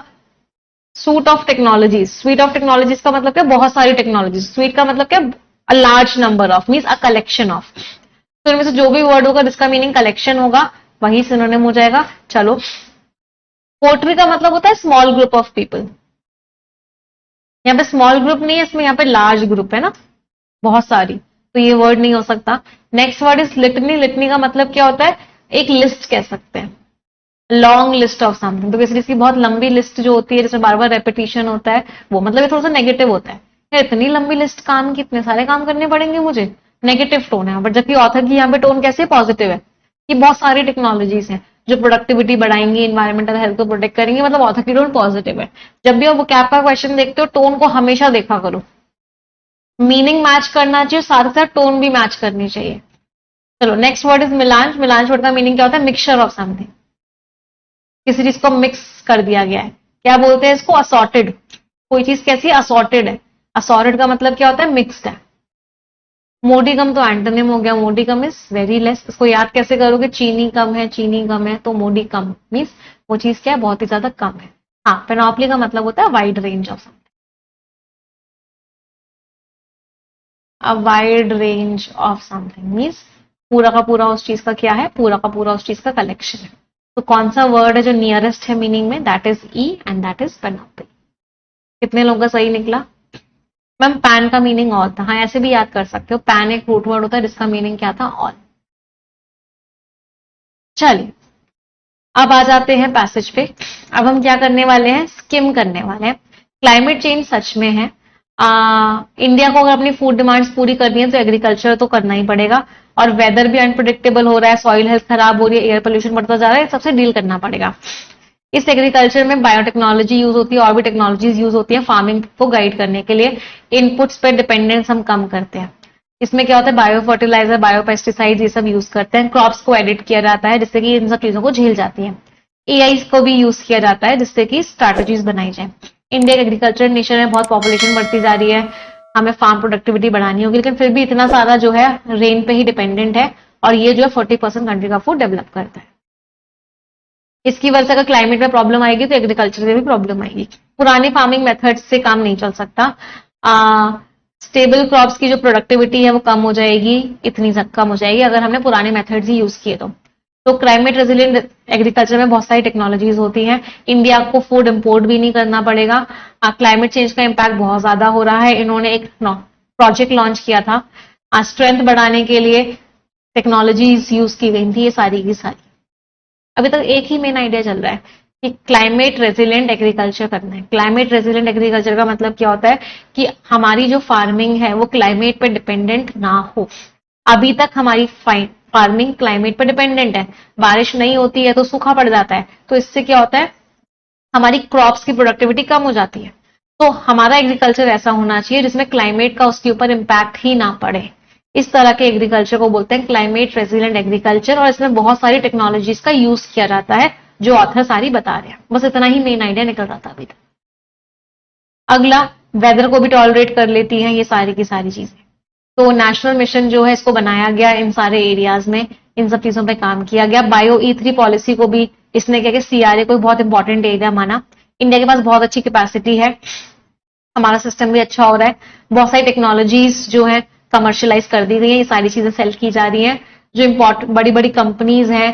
suit of technologies. Sweet of technologies का मतलब क्या, बहुत सारी टेक्नोलॉजीज। स्वीट का मतलब क्या, a large number of, means a collection of. तो इनमें से जो भी वर्ड होगा जिसका मीनिंग कलेक्शन होगा वही सिनोनिम हो जाएगा। चलो, पोट्री का मतलब होता है स्मॉल ग्रुप ऑफ पीपल। यहाँ पे स्मॉल ग्रुप नहीं है, इसमें यहाँ पे लार्ज ग्रुप है ना, बहुत सारी, तो ये वर्ड नहीं हो सकता। Next word is litany. Litany का मतलब क्या होता है, एक लिस्ट कह सकते हैं, लॉन्ग लिस्ट ऑफ समथिंग। तो किसी की बहुत लंबी लिस्ट जो होती है जिसमें बार बार रेपिटेशन होता है, वो मतलब ये थोड़ा सा नेगेटिव होता है। इतनी लंबी लिस्ट, काम की इतने सारे काम करने पड़ेंगे मुझे, नेगेटिव टोन है। बट जबकि ऑथर की यहाँ पे टोन कैसे पॉजिटिव है कि बहुत सारी टेक्नोलॉजीज हैं जो प्रोडक्टिविटी बढ़ाएंगी, इन्वायरमेंटल हेल्थ को प्रोटेक्ट करेंगे, मतलब ऑथर की टोन पॉजिटिव है। जब भी आप वोकैब का क्वेश्चन देखते हो, टोन को हमेशा देखा करो। मीनिंग मैच करना चाहिए, साथ साथ टोन भी मैच करनी चाहिए। चलो, नेक्स्ट वर्ड इज मिलांज। मिलांज वर्ड का मीनिंग क्या होता है, मिक्सचर ऑफ समथिंग। किसी चीज को मिक्स कर दिया गया है, क्या बोलते हैं इसको, असॉर्टेड। कोई चीज कैसी है, असॉर्टेड है। असॉर्टेड का मतलब क्या होता है, मिक्स्ड है। मोडिगम तो एंटोनिम हो गया, मोडिगम इज वेरी लेस। इसको याद कैसे करोगे, चीनी कम है, चीनी कम है, तो मोडी कम मीन्स वो चीज क्या है, बहुत ही ज्यादा कम है। हाँ, पेनोप्ली का मतलब होता है wide range of something, a wide range of something means पूरा का पूरा उस चीज का क्या है, पूरा का पूरा उस चीज का कलेक्शन है। तो कौन सा वर्ड है जो नियरेस्ट है मीनिंग में, that is E and that is panoply. कितने लोगों का सही निकला। मैम पैन का मीनिंग ऑल था, हाँ ऐसे भी याद कर सकते हो। पैन एक रूट वर्ड होता है जिसका मीनिंग क्या था, ऑल। चलिए, अब आ जाते हैं पैसेज पे। अब हम क्या करने वाले हैं, स्किम करने वाले हैं। क्लाइमेट चेंज सच में है। इंडिया को अगर अपनी फूड डिमांड्स पूरी करनी है तो एग्रीकल्चर तो करना ही पड़ेगा। और वेदर भी अनप्रिडिक्टेबल हो रहा है, सॉइल हेल्थ खराब हो रही है, एयर पोल्यूशन बढ़ता जा रहा है, सबसे डील करना पड़ेगा। इस एग्रीकल्चर में बायोटेक्नोलॉजी यूज होती है और भी टेक्नोलॉजीज यूज होती है फार्मिंग को गाइड करने के लिए। इनपुट्स पे डिपेंडेंस हम कम करते हैं। इसमें क्या होता है, बायो फर्टिलाइजर, बायो पेस्टिसाइड, ये सब यूज करते हैं। क्रॉप्स को एडिट किया जाता है जिससे कि इन सब चीजों को झेल जाती है। एआई को भी यूज किया जाता है जिससे कि स्ट्रैटेजीज बनाई जाए। इंडिया एक एग्रीकल्चर नेशन है, बहुत पॉपुलेशन बढ़ती जा रही है, हमें फार्म प्रोडक्टिविटी बढ़ानी होगी, लेकिन फिर भी इतना सारा जो है रेन पे ही डिपेंडेंट है, और ये जो है 40% कंट्री का फूड डेवलप करता है। इसकी वजह से अगर क्लाइमेट में प्रॉब्लम आएगी तो एग्रीकल्चर में भी प्रॉब्लम आएगी। पुराने फार्मिंग मेथड्स से काम नहीं चल सकता। स्टेबल क्रॉप्स की जो प्रोडक्टिविटी है वो कम हो जाएगी, इतनी कम हो जाएगी अगर हमने पुराने मेथड्स ही यूज किए तो क्लाइमेट रेजिलिएंट एग्रीकल्चर में बहुत सारी टेक्नोलॉजीज होती हैं। इंडिया को फूड इंपोर्ट भी नहीं करना पड़ेगा। क्लाइमेट चेंज का इम्पैक्ट बहुत ज्यादा हो रहा है। इन्होंने एक प्रोजेक्ट लॉन्च किया था, स्ट्रेंथ बढ़ाने के लिए टेक्नोलॉजीज यूज की गई थी, ये सारी की सारी। अभी तक एक ही मेन आइडिया चल रहा है कि क्लाइमेट रेजिलिएंट एग्रीकल्चर करना है। क्लाइमेट रेजिलिएंट एग्रीकल्चर का मतलब क्या होता है कि हमारी जो फार्मिंग है वो क्लाइमेट पे डिपेंडेंट ना हो। अभी तक हमारी फार्मिंग क्लाइमेट पे डिपेंडेंट है, बारिश नहीं होती है तो सूखा पड़ जाता है, तो इससे क्या होता है, हमारी क्रॉप्स की प्रोडक्टिविटी कम हो जाती है। तो हमारा एग्रीकल्चर ऐसा होना चाहिए जिसमें क्लाइमेट का उसके ऊपर इम्पैक्ट ही ना पड़े। इस तरह के एग्रीकल्चर को बोलते हैं क्लाइमेट रेजिलिएंट एग्रीकल्चर, और इसमें बहुत सारी टेक्नोलॉजीज का यूज किया जाता है जो ऑथर सारी बता रहे हैं। बस इतना ही मेन आइडिया निकल रहा था अभी तक। अगला, वेदर को भी टॉलरेट कर लेती हैं ये सारी की सारी चीजें। तो नेशनल मिशन जो है इसको बनाया गया, इन सारे एरियाज में इन सब चीजों पे काम किया गया। बायो E3 पॉलिसी को भी इसने क्या कि CRA को बहुत इंपॉर्टेंट एरिया माना। इंडिया के पास बहुत अच्छी कैपेसिटी है, हमारा सिस्टम भी अच्छा हो रहा है, बहुत सारी टेक्नोलॉजीज जो है कमर्शियलाइज कर दी गई है, ये सारी चीजें सेल की जा रही हैं। जो इम्पोर्टेंट बड़ी बड़ी कंपनीज हैं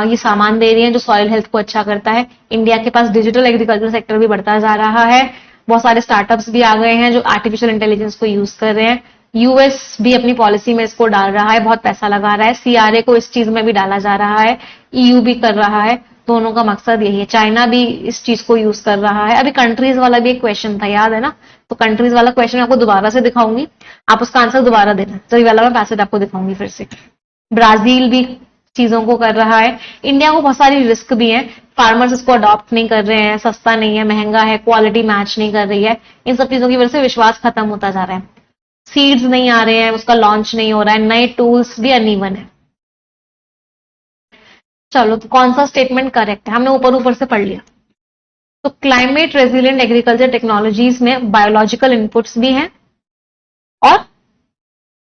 ये सामान दे रही हैं जो सॉइल हेल्थ को अच्छा करता है। इंडिया के पास डिजिटल एग्रीकल्चर सेक्टर भी बढ़ता जा रहा है, बहुत सारे स्टार्टअप्स भी आ गए हैं जो आर्टिफिशियल इंटेलिजेंस को यूज कर रहे हैं। यूएस भी अपनी पॉलिसी में इसको डाल रहा है, बहुत पैसा लगा रहा है, सीआरए को इस चीज में भी डाला जा रहा है, ईयू भी कर रहा है, दोनों का मकसद यही है। चाइना भी इस चीज को यूज कर रहा है। अभी कंट्रीज वाला भी एक क्वेश्चन था, याद है ना? तो कंट्रीज वाला क्वेश्चन आपको दोबारा से दिखाऊंगी, आप उसका आंसर दोबारा देना। तो ये वाला मैं पैसेज आपको दिखाऊंगी फिर से। ब्राजील भी चीजों को कर रहा है। इंडिया को बहुत सारी रिस्क भी है, फार्मर्स इसको अडॉप्ट नहीं कर रहे हैं, सस्ता नहीं है, महंगा है, क्वालिटी मैच नहीं कर रही है, इन सब चीजों की वजह से विश्वास खत्म होता जा रहा है। सीड्स नहीं आ रहे हैं, उसका लॉन्च नहीं हो रहा है, नए टूल्स भी अनइवन है। चलो, तो कौन सा स्टेटमेंट करेक्ट है? हमने ऊपर ऊपर से पढ़ लिया। तो क्लाइमेट रेजिलिएंट एग्रीकल्चर टेक्नोलॉजीज में बायोलॉजिकल इनपुट्स भी हैं और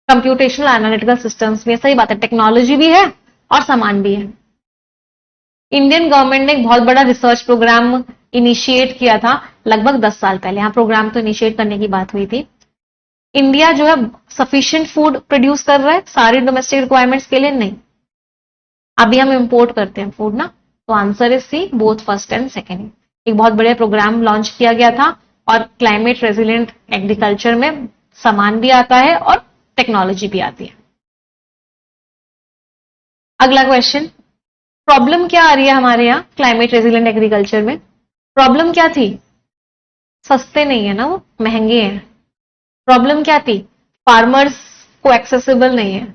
कंप्यूटेशनल एनालिटिकल सिस्टम्स भी है। सही बात है, टेक्नोलॉजी भी है और सामान भी है। इंडियन गवर्नमेंट ने एक बहुत बड़ा रिसर्च प्रोग्राम इनिशिएट किया था लगभग 10 साल पहले। यहाँ प्रोग्राम तो इनिशिएट करने की बात हुई थी। इंडिया जो है सफिशिएंट फूड प्रोड्यूस कर रहा है सारी डोमेस्टिक रिक्वायरमेंट्स के लिए? नहीं, अभी हम इंपोर्ट करते हैं फूड ना। तो answer is C, both first and second. एक बहुत बड़े प्रोग्राम लॉन्च किया गया था और क्लाइमेट रेजिलिएंट एग्रीकल्चर में सामान भी आता है और टेक्नोलॉजी भी आती है। अगला क्वेश्चन, प्रॉब्लम क्या आ रही है हमारे यहाँ क्लाइमेट रेजिलिएंट एग्रीकल्चर में? प्रॉब्लम क्या थी? सस्ते नहीं है ना वो, महंगे हैं। प्रॉब्लम क्या थी? फार्मर्स को एक्सेसिबल नहीं है।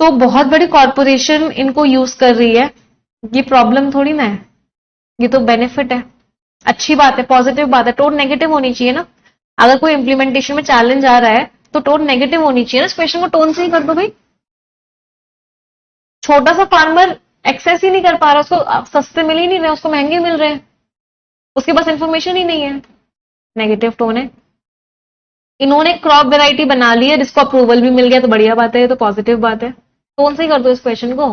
तो बहुत बड़ी कॉरपोरेशन इनको यूज कर रही है, ये प्रॉब्लम थोड़ी ना है, ये तो बेनिफिट है, अच्छी बात है, पॉजिटिव बात है। टोन नेगेटिव होनी चाहिए ना। अगर कोई इंप्लीमेंटेशन में चैलेंज आ रहा है तो टोन नेगेटिव होनी चाहिए ना। इस क्वेश्चन को टोन से ही कर दो भाई। छोटा सा फार्मर एक्सेस ही नहीं कर पा रहा, उसको सस्ते मिल ही नहीं रहे, उसको महंगे मिल रहे हैं, उसके पास इंफॉर्मेशन ही नहीं है, नेगेटिव टोन है। इन्होंने क्रॉप वेराइटी बना ली है जिसको अप्रूवल भी मिल गया, तो बढ़िया बात है, ये तो पॉजिटिव बात है। टोन से ही कर दो इस क्वेश्चन को।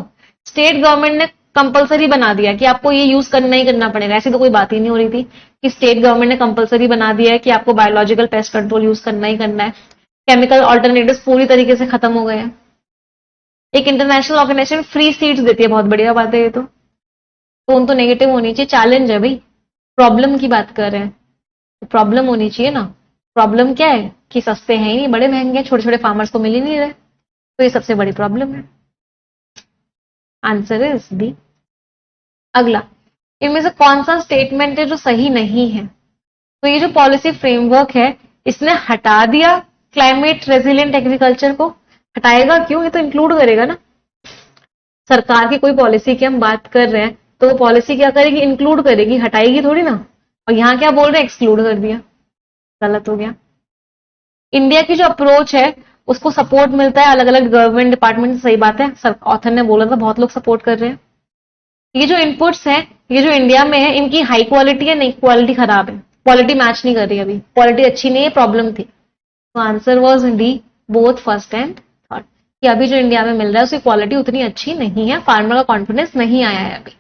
स्टेट गवर्नमेंट ने कंपलसरी बना दिया कि आपको ये यूज करना ही करना पड़ेगा। ऐसी तो कोई बात ही नहीं हो रही थी कि स्टेट गवर्नमेंट ने कंपलसरी बना दिया है कि आपको बायोलॉजिकल पेस्ट कंट्रोल यूज करना ही करना है। केमिकल ऑल्टरनेटिव्स पूरी तरीके से खत्म हो गए हैं। एक इंटरनेशनल ऑर्गेनाइजेशन फ्री सीड्स देती है, बहुत बढ़िया बात है ये तो। टोन तो नेगेटिव होनी चाहिए, चैलेंज है भाई, प्रॉब्लम की बात कर रहे हैं तो प्रॉब्लम होनी चाहिए ना। प्रॉब्लम क्या है कि सस्ते हैं ही नहीं, बड़े महंगे, छोटे छोटे फार्मर्स को मिल ही नहीं रहे, तो ये सबसे बड़ी प्रॉब्लम है। Answer is B. अगला, इनमें से कौन सा स्टेटमेंट है जो सही नहीं है? तो ये जो पॉलिसी फ्रेमवर्क है इसने हटा दिया क्लाइमेट रेजिलिएंट एग्रीकल्चर को। हटाएगा क्यों? ये तो इंक्लूड करेगा ना। सरकार की कोई पॉलिसी की हम बात कर रहे हैं तो वो पॉलिसी क्या करेगी? इंक्लूड करेगी, हटाएगी थोड़ी ना। और यहाँ क्या बोल रहे हैं? एक्सक्लूड कर दिया, गलत हो गया। इंडिया की जो अप्रोच है उसको सपोर्ट मिलता है अलग अलग गवर्नमेंट डिपार्टमेंट से, सही बात है, सर ऑथर ने बोला था बहुत लोग सपोर्ट कर रहे हैं। ये जो इनपुट्स हैं, ये जो इंडिया में है, इनकी हाई क्वालिटी है, नहीं क्वालिटी खराब है, क्वालिटी मैच नहीं कर रही, अभी क्वालिटी अच्छी नहीं है, प्रॉब्लम थी। तो answer was D, both first and third, कि अभी जो इंडिया में मिल रहा है उसकी क्वालिटी उतनी अच्छी नहीं है, फार्मर का कॉन्फिडेंस नहीं आया है अभी,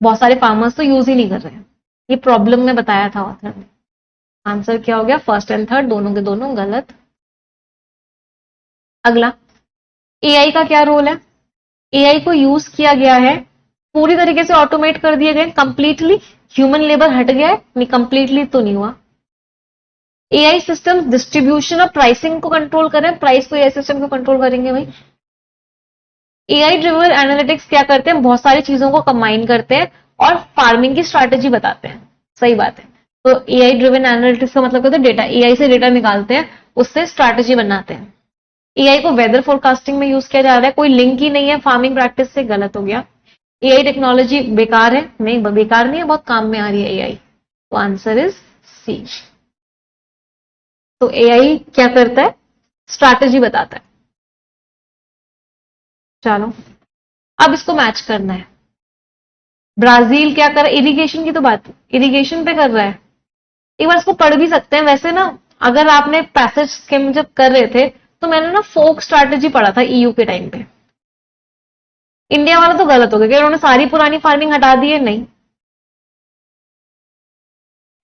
बहुत सारे फार्मर्स तो यूज ही नहीं कर रहे हैं। ये प्रॉब्लम में बताया था ऑथर ने। आंसर क्या हो गया? फर्स्ट एंड थर्ड दोनों के दोनों गलत। अगला, एआई का क्या रोल है? एआई को यूज किया गया है, पूरी तरीके से ऑटोमेट कर दिए गए कंप्लीटली, ह्यूमन लेबर हट गया है, नहीं कंप्लीटली तो नहीं हुआ। एआई सिस्टम डिस्ट्रीब्यूशन और प्राइसिंग को कंट्रोल करें, प्राइस को एआई सिस्टम को कंट्रोल करेंगे भाई। एआई ड्रिवन एनालिटिक्स क्या करते हैं? बहुत सारी चीजों को कंबाइन करते हैं और फार्मिंग की स्ट्रैटेजी बताते हैं, सही बात है। तो एआई ड्रिवन एनालिटिक्स का मतलब कहते हैं डेटा, एआई से डेटा निकालते हैं, उससे स्ट्रैटेजी बनाते हैं। एआई को वेदर फोरकास्टिंग में यूज किया जा रहा है, कोई लिंक ही नहीं है फार्मिंग प्रैक्टिस से, गलत हो गया। एआई टेक्नोलॉजी बेकार है, नहीं बेकार नहीं है, बहुत काम में आ रही है एआई। तो आंसर इज सी। तो एआई क्या करता है? स्ट्रैटेजी बताता है। चलो, अब इसको मैच करना है। ब्राजील क्या कर रहा है? इरिगेशन की तो बात, इरिगेशन पे कर रहा है। एक बार इसको पढ़ भी सकते हैं वैसे ना, अगर आपने पैसेज स्किम जब कर रहे थे तो मैंने ना फोक स्ट्रैटेजी पढ़ा था ईयू के टाइम पे। इंडिया वाला तो गलत हो गया कि उन्होंने सारी पुरानी फार्मिंग हटा दी है, नहीं।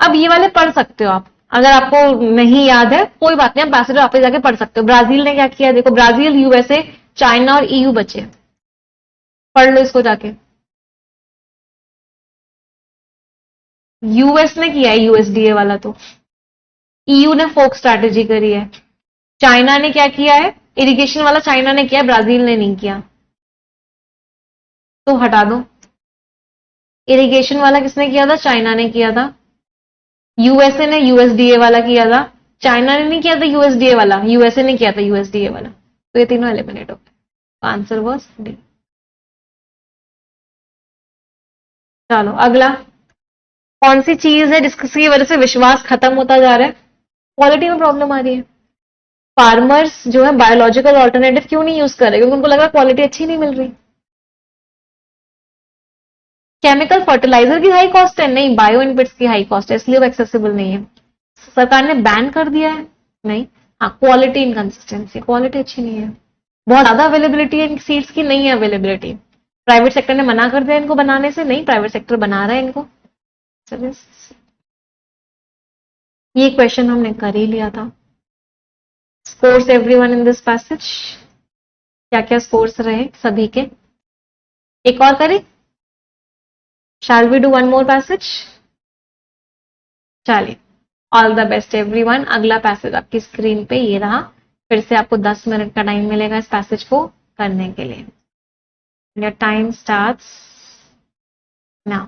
अब ये वाले पढ़ सकते हो आप, अगर आपको नहीं याद है कोई बात नहीं, आप पैसेज वापस जाके पढ़ सकते हो। ब्राजील ने क्या किया देखो, ब्राजील, यूएसए, चाइना और ईयू बचे, पढ़ लो इसको जाके। यूएस ने किया है यूएसडीए वाला तो, ईयू ने फोक स्ट्रैटेजी करी है। चाइना ने क्या किया है? इरिगेशन वाला चाइना ने किया, ब्राजील ने नहीं किया, तो हटा दो। इरिगेशन वाला किसने किया था? चाइना ने किया था। यूएसए ने यूएसडीए वाला किया था, चाइना ने नहीं किया था यूएसडीए वाला, यूएसए ने किया था यूएसडीए वाला, तो ये तीनों एलिमिनेट हो गए। Answer was D. चलो अगला, कौन सी चीज है जिसकी वजह से विश्वास खत्म होता जा रहा है? क्वालिटी में प्रॉब्लम आ रही है। फार्मर्स जो है बायोलॉजिकल ऑल्टरनेटिव क्यों नहीं यूज कर रहे? क्योंकि उनको लगा क्वालिटी अच्छी नहीं मिल रही। केमिकल फर्टिलाइजर की हाई कॉस्ट है? नहीं, बायो इनपुट्स की हाई कॉस्ट है, इसलिए वो एक्सेसिबल नहीं है। सरकार ने बैन कर दिया है? नहीं। हाँ, क्वालिटी इनकंसिस्टेंसी, क्वालिटी अच्छी नहीं है। बहुत ज्यादा अवेलेबिलिटी है इन सीड्स की? नहीं है अवेलेबिलिटी। प्राइवेट सेक्टर ने मना कर दिया इनको बनाने से? नहीं, प्राइवेट सेक्टर बना रहा है इनको। ये क्वेश्चन हमने कर ही लिया था। Scores everyone in this passage, क्या क्या स्कोर्स रहे सभी के? एक और करें? Shall we do one more passage? चलिए, ऑल द बेस्ट एवरीवन। अगला पैसेज आपकी स्क्रीन पे ये रहा। फिर से आपको 10 मिनट का टाइम मिलेगा इस पैसेज को करने के लिए। Your time starts now.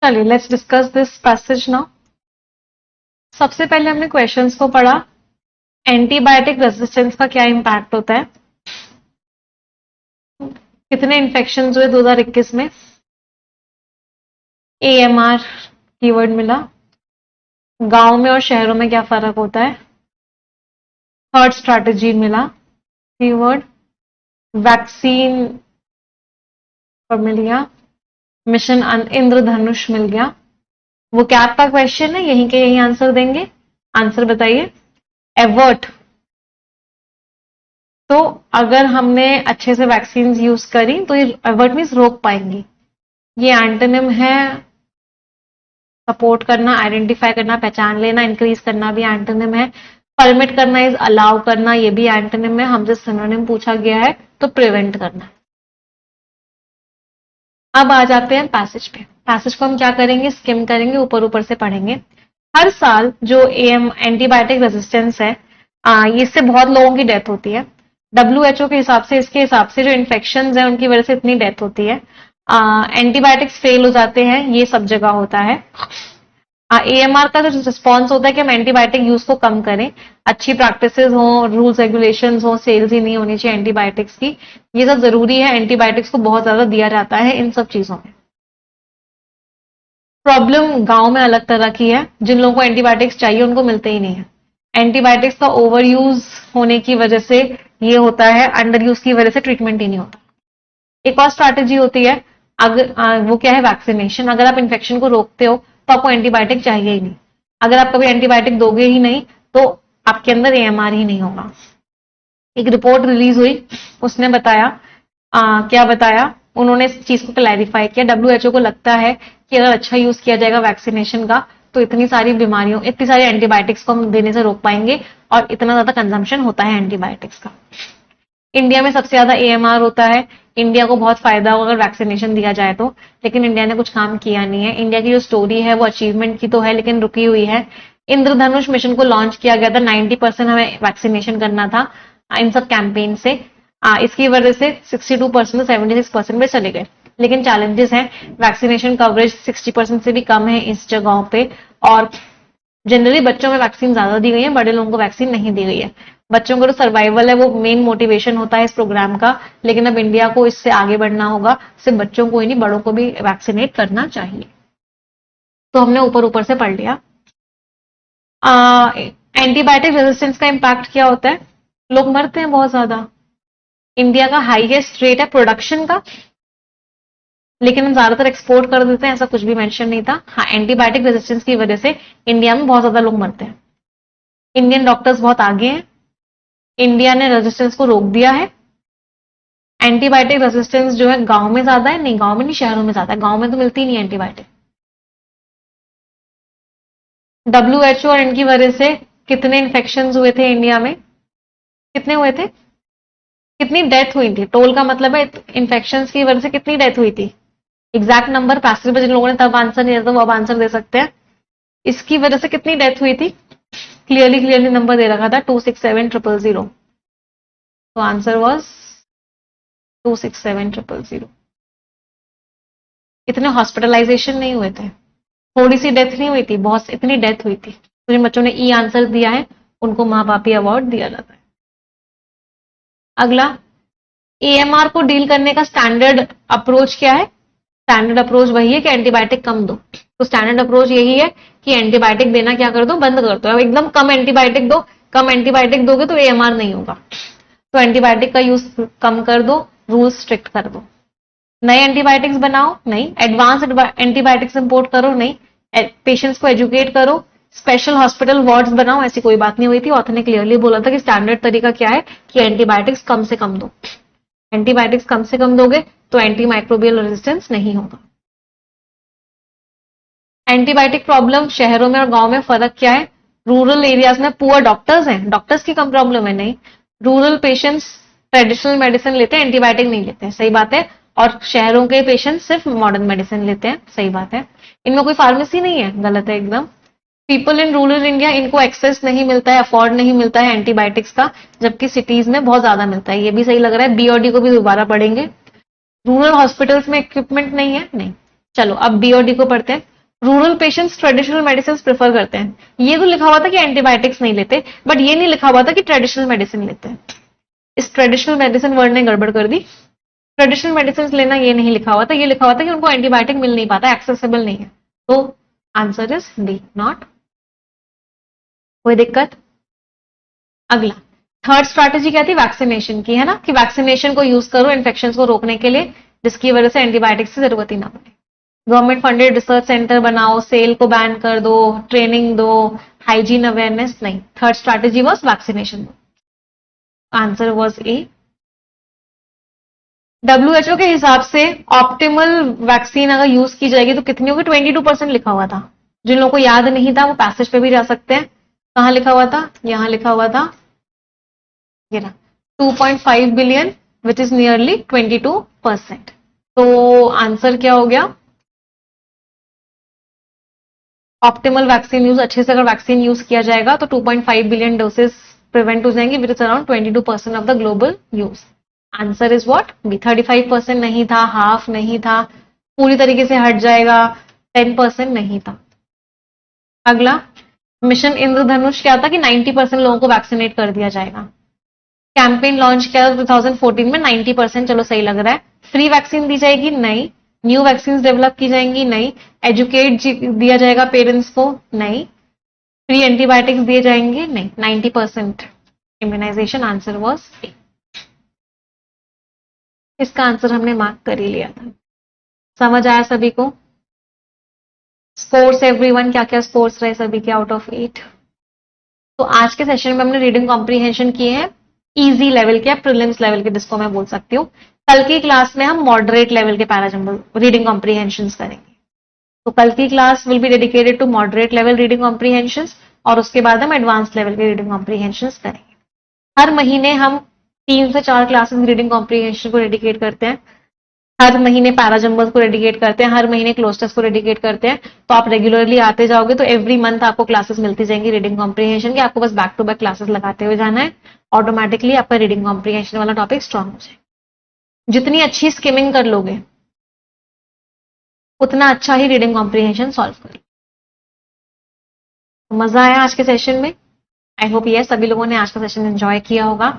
चलिए let's discuss this passage now. सबसे पहले हमने क्वेश्चंस को पढ़ा। एंटीबायोटिक रेजिस्टेंस का क्या इंपैक्ट होता है, कितने इन्फेक्शन हुए 2021 में, AMR कीवर्ड मिला, गांव में और शहरों में क्या फर्क होता है, थर्ड स्ट्रैटेजी मिला कीवर्ड, वैक्सीन पर मिल गया, मिशन इंद्रधनुष मिल गया। वो क्या आपका क्वेश्चन है, यहीं के यहीं आंसर देंगे। आंसर बताइए। एवर्ट, तो अगर हमने अच्छे से वैक्सीन यूज करी तो ये एवर्ट मीन्स रोक पाएंगी। ये एंटोनिम है सपोर्ट करना, आइडेंटिफाई करना, पहचान लेना, इंक्रीज करना भी एंटोनिम है। परमिट करना इज अलाउ करना, ये भी एंटोनिम है। हमसे सिनोनिम पूछा गया है तो प्रिवेंट करना। अब आ जाते हैं पैसेज पे। पैसेज को हम क्या करेंगे, स्किम करेंगे, ऊपर ऊपर से पढ़ेंगे। हर साल जो एंटीबायोटिक रेजिस्टेंस है, इससे बहुत लोगों की डेथ होती है। WHO के हिसाब से, इसके हिसाब से जो इन्फेक्शन है उनकी वजह से इतनी डेथ होती है। एंटीबायोटिक्स फेल हो जाते हैं, ये सब जगह होता है। AMR का जो रिस्पॉन्स होता है कि हम एंटीबायोटिक यूज को कम करें, अच्छी प्रैक्टिसेस हो, रूल्स रेगुलेशंस हो, सेल्स ही नहीं होनी चाहिए एंटीबायोटिक्स की, ये सब जरूरी है। एंटीबायोटिक्स को बहुत ज्यादा दिया जाता है इन सब चीजों में। प्रॉब्लम गांव में अलग तरह की है, जिन लोगों को एंटीबायोटिक्स चाहिए उनको मिलते ही नहीं है। एंटीबायोटिक्स का ओवर यूज होने की वजह से ये होता है, अंडर यूज की वजह से ट्रीटमेंट ही नहीं होता। एक और स्ट्रैटेजी होती है, अगर वो क्या है, वैक्सीनेशन। अगर आप इन्फेक्शन को रोकते हो तो आपको एंटीबायोटिक चाहिए ही नहीं। अगर आप कभी एंटीबायोटिक दोगे ही नहीं तो आपके अंदर AMR ही नहीं होगा। एक रिपोर्ट रिलीज हुई, उसने बताया क्या बताया, उन्होंने इस चीज को क्लैरिफाई किया। WHO को लगता है कि अगर अच्छा यूज किया जाएगा वैक्सीनेशन का तो इतनी सारी बीमारियों, इतनी सारी एंटीबायोटिक्स को हम देने से रोक पाएंगे और इतना ज्यादा कंजम्पशन होता है एंटीबायोटिक्स का। इंडिया में सबसे ज्यादा AMR होता है। इंडिया को बहुत फायदा होगा अगर वैक्सीनेशन दिया जाए तो, लेकिन इंडिया ने कुछ काम किया नहीं है। इंडिया की जो स्टोरी है वो अचीवमेंट की तो है लेकिन रुकी हुई है। इंद्रधनुष मिशन को लॉन्च किया गया था, 90% हमें वैक्सीनेशन करना था इन सब कैंपेन से। इसकी वजह से 62% से 76% पे चले गए। लेकिन चैलेंजेस हैं, वैक्सीनेशन कवरेज 60% से भी कम है इस जगहों पे, और जनरली बच्चों में वैक्सीन ज्यादा दी गई है, बड़े लोगों को वैक्सीन नहीं दी गई है। बच्चों का जो सर्वाइवल है वो मेन मोटिवेशन होता है इस प्रोग्राम का, लेकिन अब इंडिया को इससे आगे बढ़ना होगा। सिर्फ बच्चों को ही नहीं, बड़ों को भी वैक्सीनेट करना चाहिए। तो हमने ऊपर ऊपर से पढ़ लिया। एंटीबायोटिक रेजिस्टेंस का इम्पैक्ट क्या होता है, लोग मरते हैं बहुत ज्यादा। इंडिया का हाईएस्ट रेट है प्रोडक्शन का, लेकिन हम ज्यादातर एक्सपोर्ट कर देते हैं, ऐसा कुछ भी मेंशन नहीं था। हाँ, एंटीबायोटिक रेजिस्टेंस की वजह से इंडिया में बहुत ज्यादा लोग मरते हैं। इंडियन डॉक्टर्स बहुत आगे हैं, इंडिया ने रेजिस्टेंस को रोक दिया है। एंटीबायोटिक रेजिस्टेंस जो है गांव में ज्यादा है, नहीं गांव में नहीं शहरों में ज्यादा है, गांव में तो मिलती नहीं एंटीबायोटिक। WHO और इनकी वजह से कितने इन्फेक्शन हुए थे इंडिया में, कितने हुए थे, कितनी डेथ हुई थी, टोल का मतलब है इन्फेक्शन की वजह से कितनी डेथ हुई थी। एग्जैक्ट नंबर पैसेज में जिन लोगों ने तब आंसर नहीं दिया था वो अब आंसर दे सकते हैं। इसकी वजह से कितनी डेथ हुई थी, क्लियरली नंबर दे रखा था 267,000। तो आंसर वाज 267,000। इतने हॉस्पिटलाइजेशन नहीं हुए थे, थोड़ी सी डेथ नहीं हुई थी, बहुत इतनी डेथ हुई थी। तो जिन बच्चों ने ई आंसर दिया है उनको माँ बापी अवार्ड दिया जाता है। अगला, AMR को डील करने का स्टैंडर्ड अप्रोच क्या है। स्टैंडर्ड अप्रोच वही है कि एंटीबायोटिक कम दो। तो स्टैंडर्ड अप्रोच यही है कि एंटीबायोटिक देना क्या कर दो, बंद कर दो। अब एकदम कम एंटीबायोटिक दो, कम एंटीबायोटिक दोगे तो AMR नहीं होगा। तो एंटीबायोटिक का यूज कम कर दो, रूल्स स्ट्रिक्ट कर दो। नए एंटीबायोटिक्स बनाओ, नहीं। एडवांस एंटीबायोटिक्स इंपोर्ट करो, नहीं। पेशेंट्स को एजुकेट करो, स्पेशल हॉस्पिटल वार्ड्स बनाओ, ऐसी कोई बात नहीं हुई थी। ऑथर ने क्लियरली बोला था कि स्टैंडर्ड तरीका क्या है कि एंटीबायोटिक्स कम से कम दो। एंटीबायोटिक्स कम से कम दोगे तो एंटी माइक्रोबियल रेजिस्टेंस नहीं होगा। एंटीबायोटिक प्रॉब्लम शहरों में और गांव में फर्क क्या है। रूरल एरियाज में पुअर डॉक्टर्स हैं, डॉक्टर्स की कम प्रॉब्लम है, नहीं। रूरल पेशेंट्स ट्रेडिशनल मेडिसिन लेते हैं, एंटीबायोटिक नहीं लेते हैं, सही बात है। और शहरों के पेशेंट सिर्फ मॉडर्न मेडिसिन लेते हैं, सही बात है। इनमें कोई फार्मेसी नहीं है, गलत है एकदम। पीपल इन रूरल इंडिया, इनको एक्सेस नहीं मिलता है, अफोर्ड नहीं मिलता है एंटीबायोटिक्स का, जबकि सिटीज में बहुत ज्यादा मिलता है। ये भी सही लग रहा है। BOD को भी दोबारा पढ़ेंगे। रूरल हॉस्पिटल्स में इक्विपमेंट नहीं है, नहीं। चलो अब BOD को पढ़ते हैं। Rural patients traditional medicine prefer करते हैं। ये तो लिखा हुआ था कि एंटीबायोटिक्स नहीं लेते, बट ये नहीं लिखा हुआ था कि ट्रेडिशनल मेडिसिन लेते हैं। इस ट्रेडिशनल मेडिसिन वर्ड ने गड़बड़ कर दी। ट्रेडिशनल मेडिसिन लेना ये नहीं लिखा हुआ था, ये लिखा हुआ था कि उनको एंटीबायोटिक मिल नहीं पाता, एक्सेसिबल नहीं है। तो आंसर इज डी, नॉट। कोई दिक्कत? अगला थर्ड स्ट्रैटेजी क्या थी? वैक्सीनेशन की, है ना, कि वैक्सीनेशन को यूज करो इन्फेक्शन को रोकने के लिए, जिसकी वजह से एंटीबायोटिक्स की जरूरत ही ना पड़े। गवर्नमेंट फंडेड रिसर्च सेंटर बनाओ, सेल को बैन कर दो, ट्रेनिंग दो, हाइजीन अवेयरनेस नहीं। Third strategy was vaccination. Answer was a. WHO के हिसाब से ऑप्टिमल वैक्सीन अगर यूज की जाएगी तो कितनी होगी? 22% लिखा हुआ था। जिन लोगों को याद नहीं था वो पैसेज पे भी जा सकते हैं। कहां लिखा हुआ था? यहां लिखा हुआ था, ये ना, 2.5 बिलियन विच इज नियरली 22%। तो आंसर क्या हो गया? ऑप्टिमल वैक्सीन यूज, अच्छे से अगर वैक्सीन यूज किया जाएगा तो 2.5 बिलियन डोसेस प्रिवेंट हो जाएंगी, which is around 22% of the global use. Answer is what? B. 35% नहीं था, हाफ नहीं था, पूरी तरीके से हट जाएगा, 10% नहीं था। अगला मिशन इंद्रधनुष क्या था? कि 90% लोगों को वैक्सीनेट कर दिया जाएगा। कैंपेन लॉन्च किया 2014 में, 90%, चलो सही लग रहा है। फ्री वैक्सीन दी जाएगी? नहीं। न्यू वैक्सीन डेवलप की जाएंगी? नहीं। एजुकेट दिया जाएगा पेरेंट्स को? नहीं। फ्री एंटीबायोटिक्स दिए जाएंगे? नहीं। 90% इम्यूनाइजेशन। आंसर वॉज सी। इसका आंसर हमने मार्क कर ही लिया था। समझ आया सभी को? स्कोर्स एवरीवन, क्या क्या स्कोर्स रहे सभी के आउट ऑफ 8? तो आज के सेशन में हमने रीडिंग कॉम्प्रीहेंशन किए हैं इजी लेवल के या प्रीलिम्स लेवल के, जिसको मैं बोल सकती हूँ। कल की क्लास में हम मॉडरेट लेवल के पैराजंबल रीडिंग कॉम्प्रीहेंशन करेंगे। तो कल की class will be dedicated to moderate level reading comprehension, और उसके बाद हम एडवांस लेवल के रीडिंग कॉम्प्रीहेंशन करेंगे। हर महीने हम 3 से 4 क्लासेस रीडिंग कॉम्प्रीहेंशन को डेडिकेट करते हैं। हर महीने पैराजंबल्स को डेडिकेट करते हैं, हर महीने क्लोस्टर्स को डेडिकेट करते हैं। तो आप रेगुलरली आते जाओगे तो एवरी मंथ आपको क्लासेस मिलती जाएंगी रीडिंग कॉम्प्रीहेंशन की। आपको बस बैक टू बैक क्लासेस लगाते हुए जाना है, ऑटोमेटिकली आपका रीडिंग कॉम्प्रीहेंशन वाला टॉपिक स्ट्रांग हो जाए। जितनी अच्छी स्किमिंग कर लोगे उतना अच्छा ही रीडिंग कॉम्प्रीहेंशन सॉल्व कर। मजा आया आज के सेशन में? आई होप यस, सभी लोगों ने आज का सेशन एंजॉय किया होगा।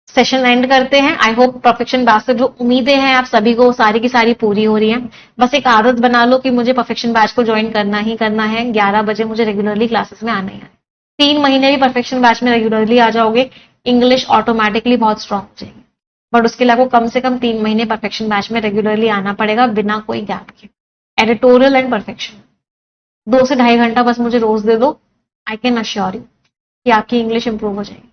सेशन एंड करते हैं। आई होप परफेक्शन बैच से जो उम्मीदें हैं आप सभी को सारी की सारी पूरी हो रही हैं। बस एक आदत बना लो कि मुझे परफेक्शन बैच को ज्वाइन करना ही करना है। 11 बजे मुझे रेगुलरली क्लासेस में आना ही है। 3 महीने भी परफेक्शन बैच में रेगुलरली आ जाओगे, इंग्लिश ऑटोमेटिकली बहुत स्ट्रांग हो जाएगी। बट उसके लिए आपको कम से कम 3 महीने परफेक्शन बैच में रेगुलरली आना पड़ेगा, बिना कोई गैप के। एडिटोरियल एंड परफेक्शन 2 से 2.5 घंटा बस मुझे रोज दे दो, आई कैन अश्योर यू कि आपकी इंग्लिश इंप्रूव हो जाएगी।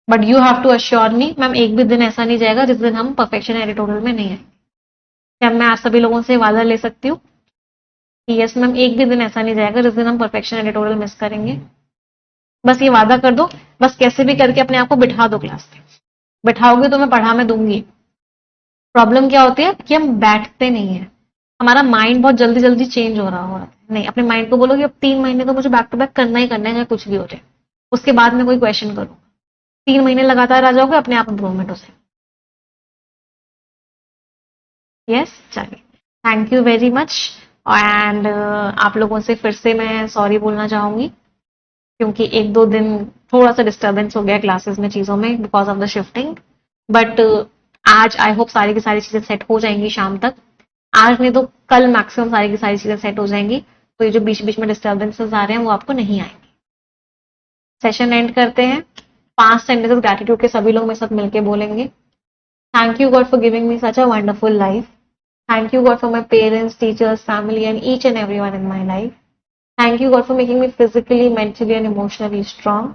But you have to assure me, ma'am एक भी दिन ऐसा नहीं जाएगा जिस दिन हम परफेक्शन एडिटोरियल में नहीं आएंगे। क्या मैं आप सभी लोगों से वादा ले सकती हूँ कि यस मैम, एक भी दिन ऐसा नहीं जाएगा जिस दिन हम परफेक्शन एडिटोरियल मिस करेंगे? बस ये वादा कर दो, बस कैसे भी करके अपने आप को बिठा दो क्लास में। बिठाओगे तो मैं पढ़ा मैं दूंगी। प्रॉब्लम क्या होती है कि हम बैठते नहीं है, हमारा माइंड बहुत जल्दी जल्दी चेंज हो रहा है। नहीं, अपने माइंड को बोलो कि अब 3 महीने तो मुझे बैक टू बैक करना ही करना है, चाहे कुछ भी हो जाए। उसके बाद मैं कोई क्वेश्चन करूँ। 3 महीने लगातार आ जाओगे, अपने आप इंप्रूवमेंट हो जाए। यस, चलिए, thank you very much. And आप लोगों से फिर से मैं सॉरी बोलना चाहूंगी, क्योंकि 1-2 दिन थोड़ा सा डिस्टर्बेंस हो गया क्लासेस में, चीजों में, because of the shifting. But आज आई होप सारी की सारी चीजें सेट हो जाएंगी शाम तक। आज नहीं तो कल मैक्सिमम सारी की सारी चीजें सेट हो जाएंगी। तो ये जो बीच बीच में डिस्टर्बेंसेस आ रहे हैं वो आपको नहीं आएंगे। सेशन एंड करते हैं। 5 सेंटेंसेस ग्रैटिट्यूड के सभी लोग मेरे साथ मिलके बोलेंगे। Thank you God for giving me such a wonderful life. Thank you God for my parents, teachers, family and each and everyone in my life. Thank you God for making me physically, mentally and emotionally strong.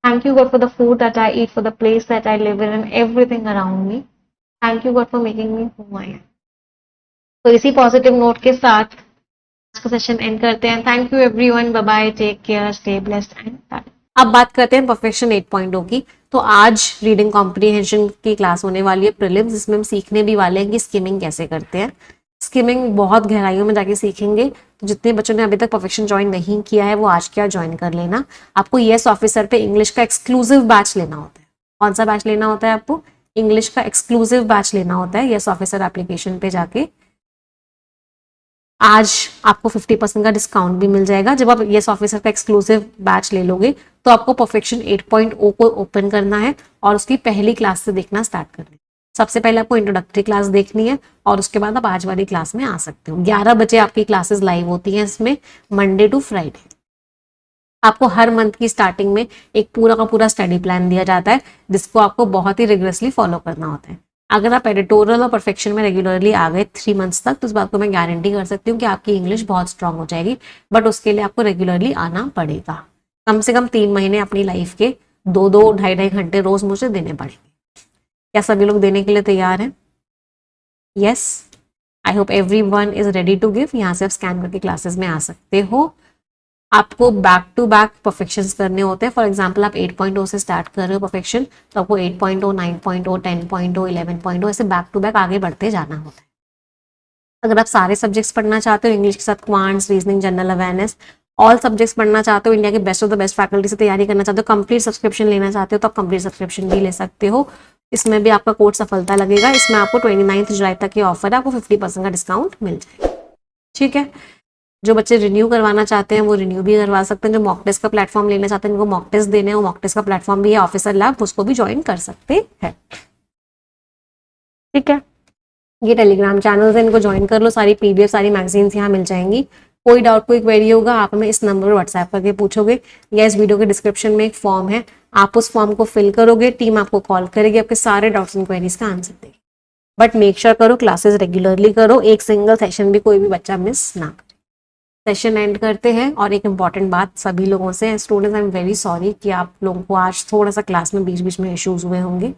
Thank you God for the food that I eat, for the place that I live in and everything around me. Thank you God for making me who I am. तो इसी positive note के साथ आज का session end करते हैं। Thank you everyone, bye bye, take care, stay blessed and bye. अब बात करते हैं परफेक्शन 8.0 की। तो आज रीडिंग कॉम्प्रीहेंशन की क्लास होने वाली है प्रीलिम्स, जिसमें हम सीखने भी वाले हैं कि स्किमिंग कैसे करते हैं। स्किमिंग बहुत गहराइयों में जाके सीखेंगे। तो जितने बच्चों ने अभी तक परफेक्शन ज्वाइन नहीं किया है वो आज क्या ज्वाइन कर लेना। आपको यस ऑफिसर पे इंग्लिश का एक्सक्लूसिव बैच लेना होता है। कौन सा बैच लेना होता है आपको? इंग्लिश का एक्सक्लूसिव बैच लेना होता है यस ऑफिसर एप्लीकेशन पे जाके। आज आपको 50% का डिस्काउंट भी मिल जाएगा। जब आप येस ऑफिसर का एक्सक्लूसिव बैच ले लोगे तो आपको परफेक्शन 8.0 को ओपन करना है और उसकी पहली क्लास से देखना स्टार्ट करना है। सबसे पहले आपको इंट्रोडक्टरी क्लास देखनी है और उसके बाद आप आज वाली क्लास में आ सकते हो। 11 बजे आपकी क्लासेस लाइव होती हैं इसमें, मंडे टू फ्राइडे। आपको हर मंथ की स्टार्टिंग में एक पूरा का पूरा स्टडी प्लान दिया जाता है जिसको आपको बहुत ही रिगरसली फॉलो करना होता है। अगर आप एडिटोरियल और परफेक्शन में रेगुलरली आ गए 3 मंथ्स तक तो इस बात को मैं गारंटी कर सकती हूँ कि आपकी इंग्लिश बहुत स्ट्रांग हो जाएगी, बट उसके लिए आपको रेगुलरली आना पड़ेगा। कम से कम 3 महीने अपनी लाइफ के 2-2, 2.5 घंटे रोज मुझे देने पड़ेंगे। क्या सभी लोग देने के लिए तैयार हैं? Yes, I hope everyone is ready to give. यहाँ से आप स्कैन करके क्लासेस में आ सकते हो। आपको बैक टू बैक परफेक्शंस करने होते हैं। फॉर एग्जांपल आप 8.0 से स्टार्ट कर रहे हो परफेक्शन, तो आपको 8.0, 9.0, 10.0, 11.0 ऐसे बैक टू बैक आगे बढ़ते जाना होता है। अगर आप सारे सब्जेक्ट्स पढ़ना चाहते हो इंग्लिश के साथ quants, reasoning, general awareness, all subjects पढ़ना चाहते हो, इंडिया के best of the best faculty से तैयारी करना चाहते हो, कंप्लीट सब्सक्रिप्शन लेना चाहते हो तो आप कंप्लीट सब्सक्रिप्शन भी ले सकते हो। इसमें भी आपका कोड सफलता लगेगा। इसमें आपको 29 जुलाई तक ये ऑफर है, आपको 50% का डिस्काउंट मिल जाएगा। ठीक है, जो बच्चे रिन्यू करवाना चाहते हैं वो रिन्यू भी करवा सकते हैं। जो मॉक टेस्ट का प्लेटफॉर्म लेना चाहते हैं, जिनको मॉक टेस्ट देने हैं, वो मॉक टेस्ट का प्लेटफॉर्म भी है ऑफिसर लैब, उसको भी ज्वाइन कर सकते हैं। ठीक है, ये टेलीग्राम चैनल है, इनको ज्वाइन कर लो। सारी पीडीएफ, सारी मैगजीन्स यहाँ मिल जाएंगी। कोई डाउट, कोई क्वेरी होगा आप हमें इस नंबर पर व्हाट्सएप करके पूछोगे या इस वीडियो के डिस्क्रिप्शन में एक फॉर्म है, आप उस फॉर्म को फिल करोगे, टीम आपको कॉल करेगी, आपके सारे डाउट्स एंड क्वेरीज का आंसर देगी। बट मेक श्योर करो क्लासेस रेगुलरली करो, एक सिंगल सेशन भी कोई भी बच्चा मिस ना करे। सेशन एंड करते हैं। और एक इम्पॉर्टेंट बात सभी लोगों से, students I am very sorry कि आप लोगों को आज थोड़ा सा क्लास में बीच बीच में इश्यूज हुए होंगे।